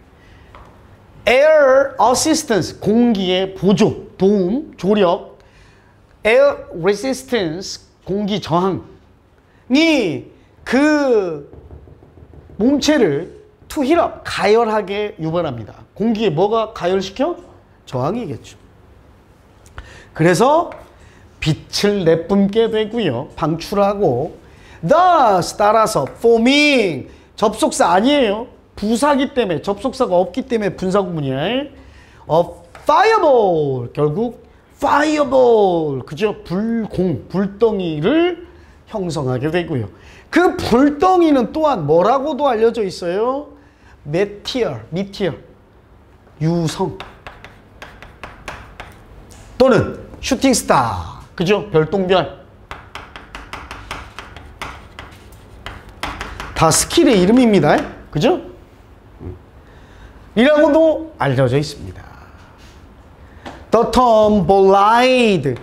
air assistance, 공기의 보조, 도움, 조력, air resistance, 공기 저항이 그 몸체를 to heat up, 가열하게 유발합니다. 공기에 뭐가 가열시켜? 저항이겠죠. 그래서 빛을 내뿜게 되고요. 방출하고 thus, 따라서 forming, 접속사 아니에요. 부사기 때문에, 접속사가 없기 때문에 분사구문이야. fireball, 결국 fireball, 그죠? 불덩이를 형성하게 되고요. 그 불덩이는 또한 뭐라고도 알려져 있어요? meteor, 유성 또는 슈팅스타, 그죠? 별똥별. 다 스킬의 이름입니다. 그죠? 이라고도 알려져 있습니다. The term bolide,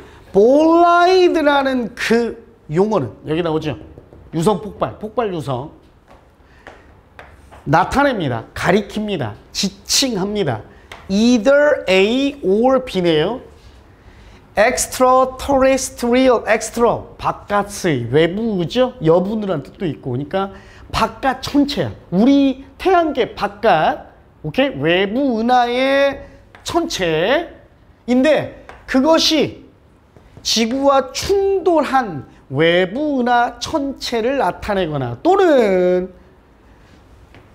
그 용어는 여기 나오죠. 유성 폭발 유성. 나타냅니다. 가리킵니다. 지칭합니다. Either A or B네요. extraterrestrial, extra, 바깥의, 외부죠? 여분이라는 뜻도 있고, 그러니까 바깥 천체야. 우리 태양계 바깥, 오케이? 외부 은하의 천체인데 그것이 지구와 충돌한 외부 은하 천체를 나타내거나 또는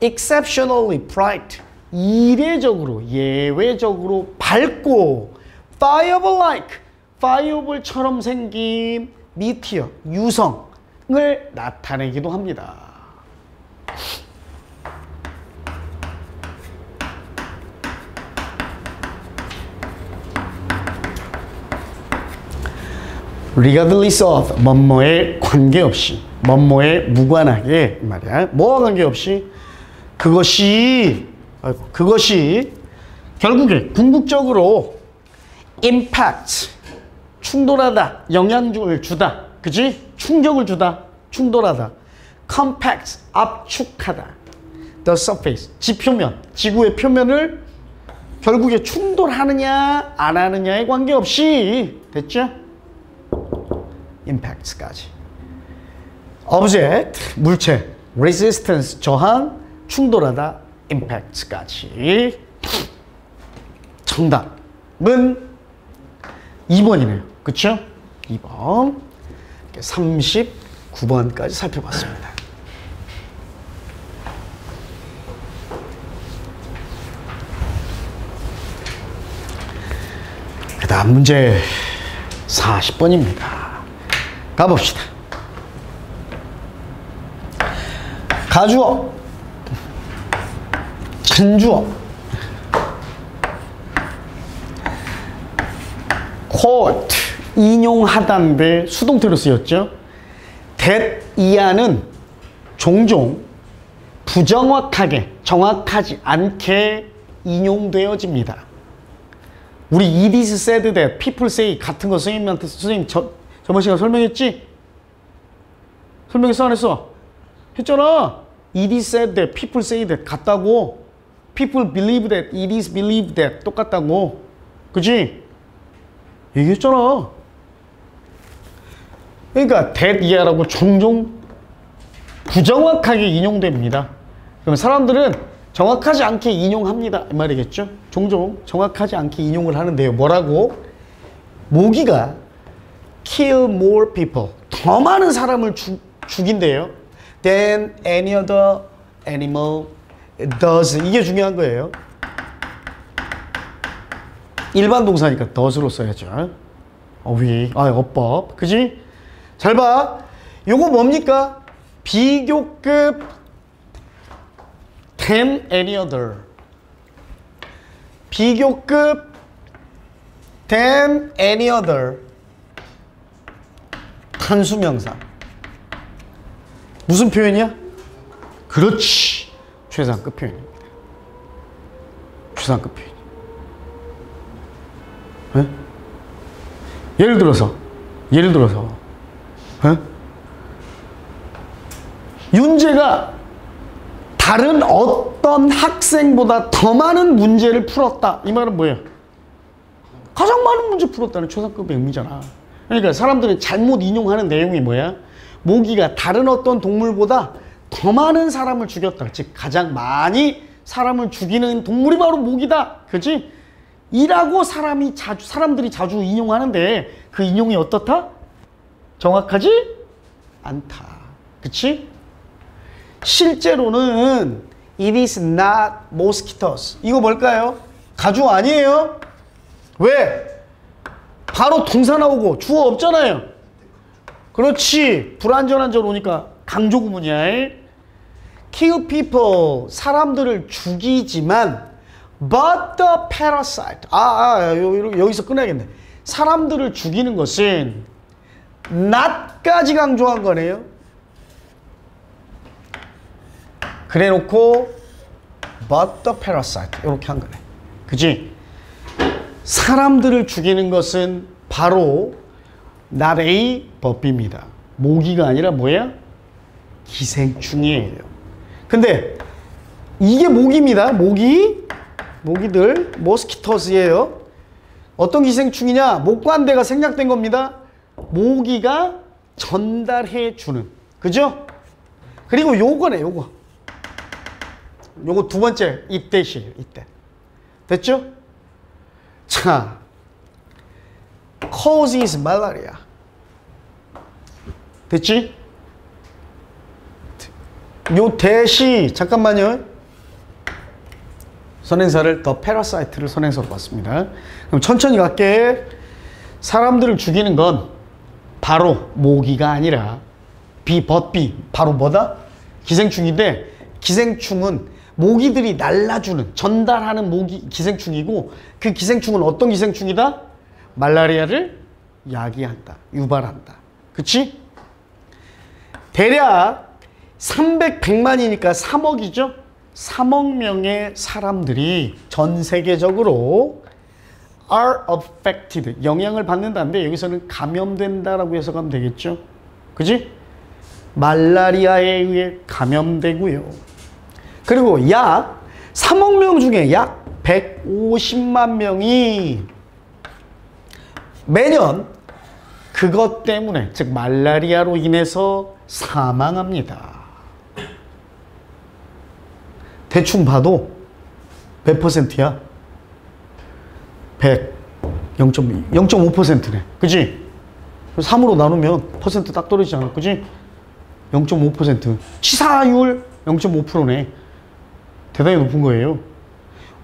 exceptionally bright, 이례적으로, 예외적으로 밝고 fireball처럼 생긴 meteor, 유성을 나타내기도 합니다. regardless of, 뭐뭐에 관계없이, 뭐뭐에 무관하게 말이야. 뭐와 관계없이 그것이 결국에 궁극적으로 impact, 충돌하다, 영향을 주다, 그지? 충격을 주다, 충돌하다. compact, 압축하다. the surface, 지표면, 지구의 표면을 결국에 충돌하느냐 안 하느냐에 관계없이, 됐죠? impact까지. object, 물체, resistance, 저항, 충돌하다, impact까지. 정답은 2번이네요. 그쵸? 2번. 39번까지 살펴봤습니다. 그 다음 문제 40번입니다. 가봅시다. 가주어, 전주어, quote, 인용하다인데 수동태로 쓰였죠. that 이하는 종종 부정확하게, 정확하지 않게 인용되어집니다. 우리 it is said that, people say 같은 거 선생님한테, 선생님 저번 시간 설명했지? 설명했어 안 했어? 했잖아. it is said that, people say that 같다고. people believe that, it is believed that 똑같다고. 그치? 얘기했잖아. 그러니까 that 이하라고 종종 부정확하게 인용됩니다. 그러면 사람들은 정확하지 않게 인용합니다 이 말이겠죠. 종종 정확하지 않게 인용을 하는데요. 뭐라고? 모기가 kill more people, 더 많은 사람을 죽인대요. than any other animal does. 이게 중요한 거예요. 일반 동사니까 does로 써야죠. 어법. 그지? 잘 봐. 요거 뭡니까? 비교급 than any other. 비교급 than any other. 단수명사. 무슨 표현이야? 그렇지. 최상급 표현입니다. 최상급 표현. 에? 예를 들어서 윤재가 다른 어떤 학생보다 더 많은 문제를 풀었다. 이 말은 뭐예요? 가장 많은 문제 풀었다는 최상급의 의미잖아. 그러니까 사람들이 잘못 인용하는 내용이 뭐야? 모기가 다른 어떤 동물보다 더 많은 사람을 죽였다. 즉 가장 많이 사람을 죽이는 동물이 바로 모기다. 그렇지? 이라고 사람들이 자주 인용하는데 그 인용이 어떻다? 정확하지 않다. 그치? 실제로는 it is not mosquitoes. 이거 뭘까요? 가주 아니에요? 왜? 바로 동사 나오고 주어 없잖아요. 그렇지. 불완전한 절 오니까 강조 구문이야. kill people, 사람들을 죽이지만 but the parasite. 여기서 끝나야겠네. 사람들을 죽이는 것은 not까지 강조한 거네요. 그래 놓고 but the parasite 이렇게 한 거네. 그지? 사람들을 죽이는 것은 바로 not a 법입니다. 모기가 아니라 뭐야? 기생충이에요. 근데 이게 모기입니다. 모기들 모스키토스예요. 어떤 기생충이냐? 목관대가 생략된 겁니다. 모기가 전달해 주는. 그죠? 그리고 요거네, 요거 두 번째 이때시에요. 이때. 됐죠? 자, causes malaria. 됐지? 요 대시 잠깐만요. 선행사를 the parasite를 선행사로 봤습니다. 그럼 천천히 갈게. 사람들을 죽이는 건 바로 모기가 아니라 바로 뭐다? 기생충인데 기생충은 모기들이 날라주는 전달하는 기생충이고 그 기생충은 어떤 기생충이다? 말라리아를 야기한다. 유발한다. 그치? 대략 100만이니까 3억이죠? 3억 명의 사람들이 전 세계적으로 are affected, 영향을 받는다는데 여기서는 감염된다라고 해석하면 되겠죠? 그지? 말라리아에 의해 감염되고요. 그리고 약 3억 명 중에 약 150만 명이 매년 그것 때문에, 즉 말라리아로 인해서 사망합니다. 대충 봐도 몇 퍼센트야? 0.5%네. 그지? 3으로 나누면 퍼센트 딱 떨어지잖아. 그지? 0.5%. 치사율 0.5%네. 대단히 높은 거예요.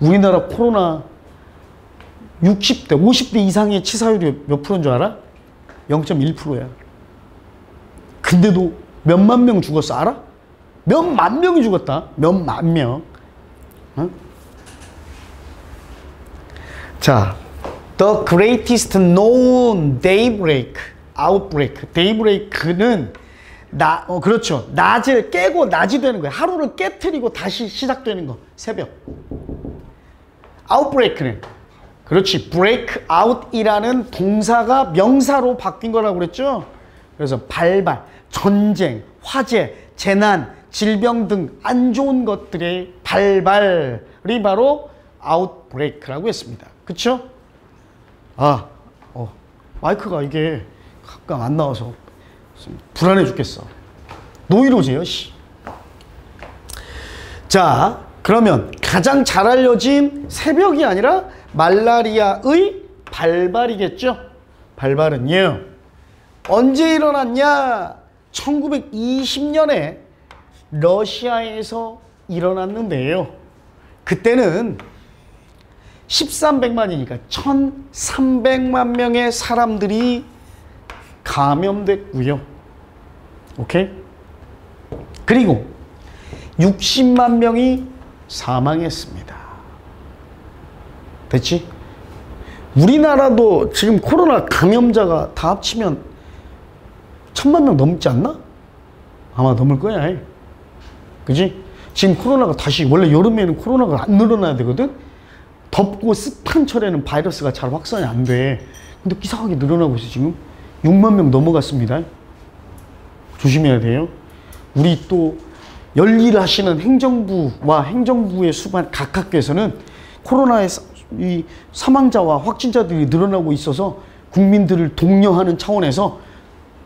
우리나라 코로나 60대, 50대 이상의 치사율이 몇 프로인 줄 알아? 0.1%야. 근데도 몇만 명 죽었어, 알아? 몇만 명이 죽었다. 몇만 명. 어? 자, the greatest known daybreak, outbreak. daybreak는 그렇죠. 낮을 깨고 낮이 되는 거야. 하루를 깨트리고 다시 시작되는 거. 새벽. outbreak는 그렇지. break out이라는 동사가 명사로 바뀐 거라고 그랬죠. 그래서 발발, 전쟁, 화재, 재난, 질병 등 안 좋은 것들의 발발이 바로 outbreak라고 했습니다. 그쵸? 마이크가 이게 가끔 안 나와서 불안해 죽겠어. 노이로제요, 씨. 자, 그러면 가장 잘 알려진 새벽이 아니라 말라리아의 발발이겠죠? 발발은요. 언제 일어났냐? 1920년에 러시아에서 일어났는데요. 그때는 1300만이니까 1300만 명의 사람들이 감염됐고요. 오케이? 그리고 60만 명이 사망했습니다. 됐지? 우리나라도 지금 코로나 감염자가 다 합치면 1000만 명 넘지 않나? 아마 넘을 거야. 그지? 지금 코로나가 다시, 원래 여름에는 코로나가 안 늘어나야 되거든? 덥고 습한 철에는 바이러스가 잘 확산이 안 돼. 근데 이상하게 늘어나고 있어, 지금. 6만 명 넘어갔습니다. 조심해야 돼요. 우리 또 열일을 하시는 행정부와 행정부의 수반 각 학교에서는 코로나의 이 사망자와 확진자들이 늘어나고 있어서 국민들을 독려하는 차원에서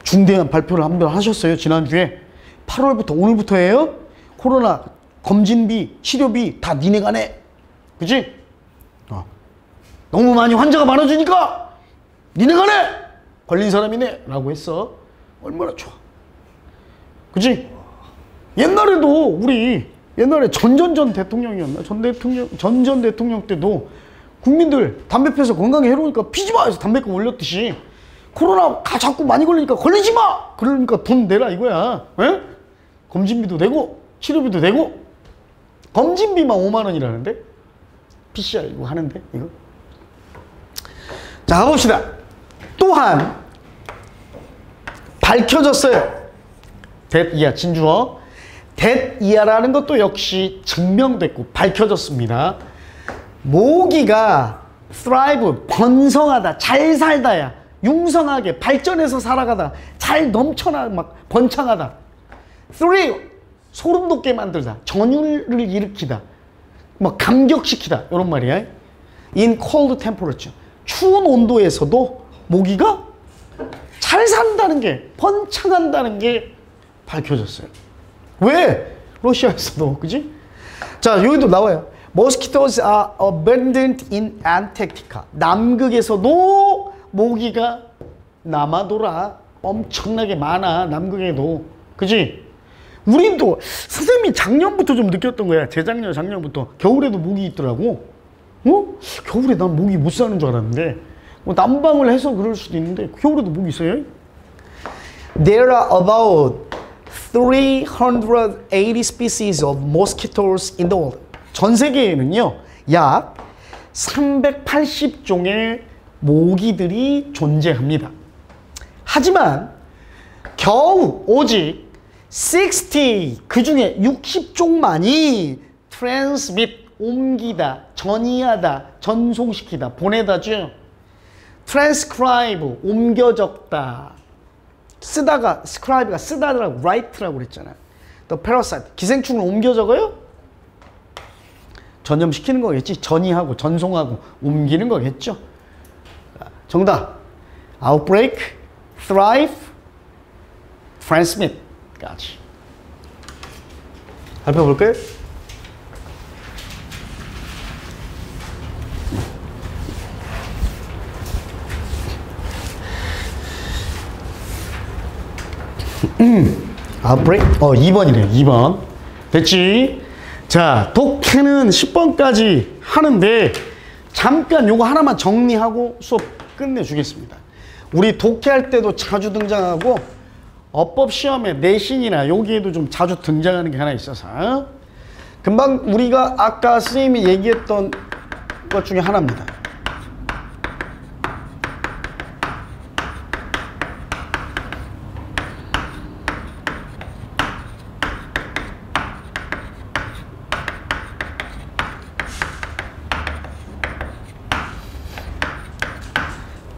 중대한 발표를 한 번 하셨어요. 지난주에. 8월부터, 오늘부터예요. 코로나 검진비, 치료비 다 니네가 내. 그치? 너무 많이 환자가 많아지니까 니네가 내! 걸린 사람이 내! 라고 했어. 얼마나 좋아. 그치? 옛날에도 우리 옛날에 전전 대통령이었나? 전 대통령 때도 국민들 담배 피워서 건강에 해로우니까 피지 마 해서 담배값 올렸듯이 코로나 자꾸 많이 걸리니까 걸리지 마! 그러니까 돈 내라 이거야. 에? 검진비도 내고 치료비도 내고 검진비만 5만 원이라는데? PCR 이거 하는데 이거? 자, 가봅시다. 또한 밝혀졌어요. that 이하 진주어. that 이하라는 것도 역시 증명됐고 밝혀졌습니다. 모기가 thrive, 번성하다, 잘 살다야, 융성하게 발전해서 살아가다, 잘 넘쳐나 막 번창하다. thrive, 소름 돋게 만들다, 전율을 일으키다, 막 감격시키다 이런 말이야. in cold temperature, 추운 온도에서도 모기가 잘 산다는 게, 번창한다는 게 밝혀졌어요. 왜? 러시아에서도, 그지? 자, 여기도 나와요. Mosquitoes are abundant in Antarctica. 남극에서도 모기가 남아돌아. 엄청나게 많아, 남극에도. 그지? 우리도, 선생님이 작년부터 좀 느꼈던 거야. 재작년, 작년부터. 겨울에도 모기 있더라고. 어? 겨울에 난 모기 못 사는 줄 알았는데. 뭐 난방을 해서 그럴 수도 있는데, 겨울에도 모기 있어요? There are about 380 species of mosquitoes in the world. 전 세계에는요, 약 380종의 모기들이 존재합니다. 하지만 겨우 오직 60, 그 중에 60종만이 transmit, 옮기다, 전이하다, 전송시키다, 보내다죠. transcribe, 옮겨 적다. 쓰다가, scribe가 쓰다라고, write라고 그랬잖아요. The parasite, 기생충을 옮겨 적어요? 전염시키는 거겠지. 전이하고, 전송하고, 옮기는 거겠죠. 정답. outbreak, thrive, transmit까지. 살펴볼까요? outbreak? 2번이네요. 2번. 됐지? 자, 독해는 10번까지 하는데 잠깐 요거 하나만 정리하고 수업 끝내주겠습니다. 우리 독해할 때도 자주 등장하고 어법 시험에 내신이나 여기에도 좀 자주 등장하는 게 하나 있어서 금방 우리가 아까 선생님이 얘기했던 것 중에 하나입니다.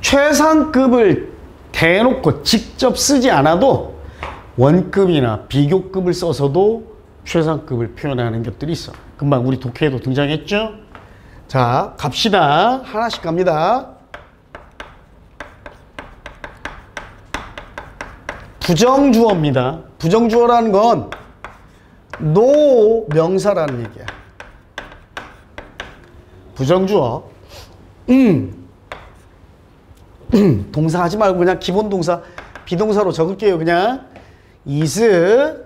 최상급을 대놓고 직접 쓰지 않아도 원급이나 비교급을 써서도 최상급을 표현하는 것들이 있어. 금방 우리 독해에도 등장했죠? 자, 갑시다. 하나씩 갑니다. 부정주어입니다. 부정주어라는 건 no 명사라는 얘기야. 부정주어. 동사 하지 말고 그냥 기본 동사, 비동사로 적을게요. 그냥 is,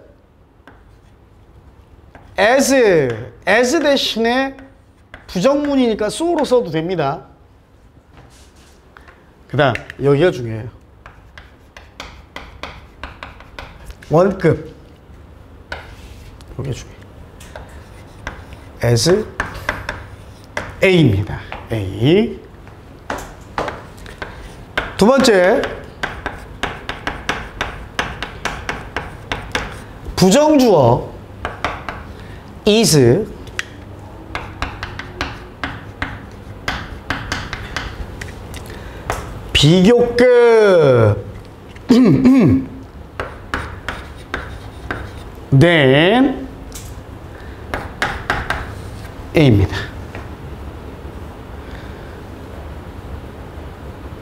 as 대신에 부정문이니까 so로 써도 됩니다. 그 다음 여기가 중요해요. 원급, 이게 중요해요. as A입니다. A. 두 번째, 부정주어 is 비교급 then A입니다.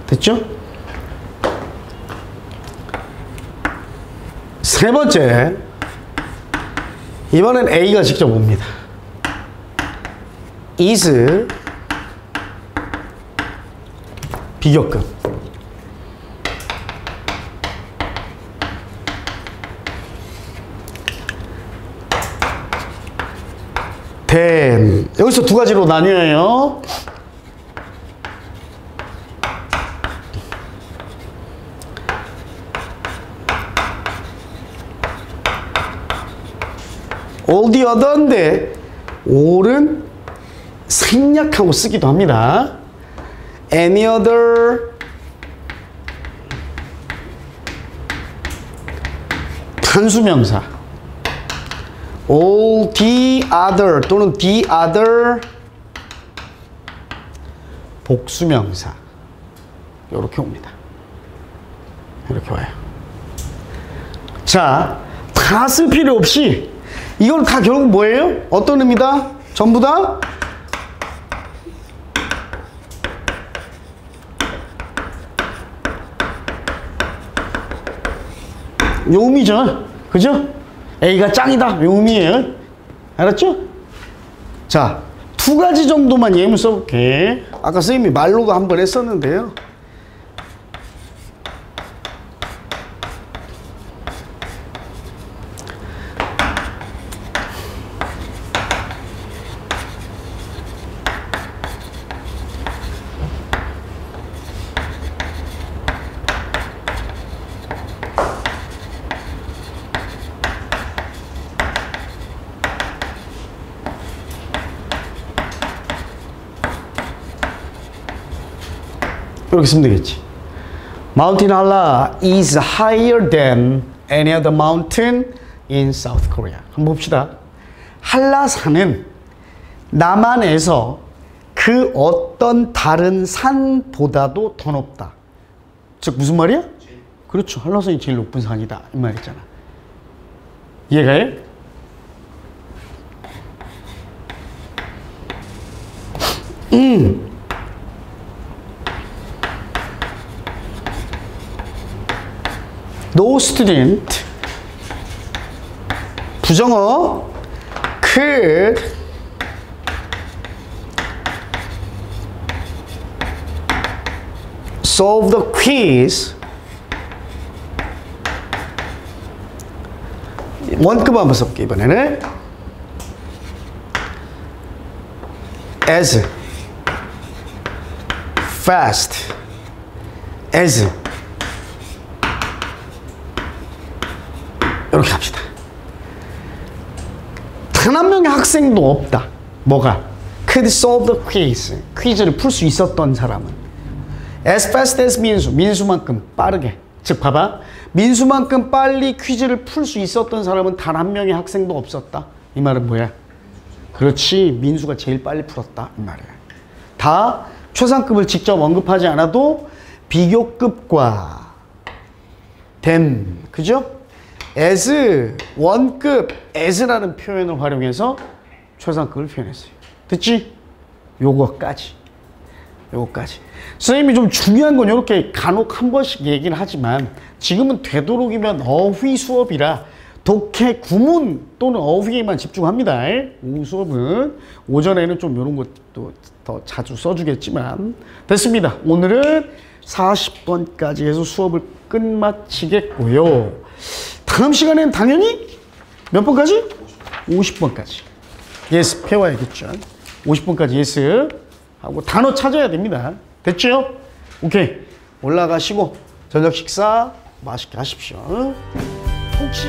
됐죠? 세 번째, 이번엔 A가 직접 옵니다. is 비교급. then 여기서 두 가지로 나뉘어요. all the other인데 all은 생략하고 쓰기도 합니다. any other 단수명사 all the other 또는 the other 복수명사 이렇게 옵니다. 이렇게 와요. 자, 다 쓸 필요 없이 이걸 다 결국 뭐예요? 어떤 의미다? 전부 다 요 의미죠. 그죠? A가 짱이다. 요 의미예요. 알았죠? 자, 두 가지 정도만 예문 써볼게. 아까 선생님이 말로도 한번 했었는데요. 이렇게 쓰면 되겠지. Mountain Halla is higher than any other mountain in South Korea. 한번 봅시다. 한라산은 남한에서 그 어떤 다른 산보다도 더 높다. 즉 무슨 말이야? 그렇죠. 한라산이 제일 높은 산이다. 이 말이잖아. 이해가요? No student 부정어 could solve the quiz 원급 한번 써볼게 이번에는 as fast as 이렇게 합시다. 단 한 명의 학생도 없다. 뭐가? could solve the quiz. 퀴즈를 풀 수 있었던 사람은. as fast as 민수. 민수만큼 빠르게. 즉 봐봐. 민수만큼 빨리 퀴즈를 풀 수 있었던 사람은 단 한 명의 학생도 없었다. 이 말은 뭐야? 그렇지. 민수가 제일 빨리 풀었다. 이 말이야. 다 최상급을 직접 언급하지 않아도 비교급과 than. 그죠? as 원급 as라는 표현을 활용해서 최상급을 표현했어요. 됐지? 요거까지. 선생님이 좀 중요한 건 이렇게 간혹 한 번씩 얘기를 하지만 지금은 되도록이면 어휘 수업이라 독해, 구문 또는 어휘에만 집중합니다. 오후 수업은 오전에는 좀 이런 것도 더 자주 써주겠지만 됐습니다. 오늘은 40번까지 해서 수업을 끝마치겠고요. 다음 시간에는 당연히 몇 번까지? 50번까지. 예스 배워야겠죠. 50번까지 예스 하고 단어 찾아야 됩니다. 됐죠? 오케이. 올라가시고 저녁 식사 맛있게 하십시오. 혹시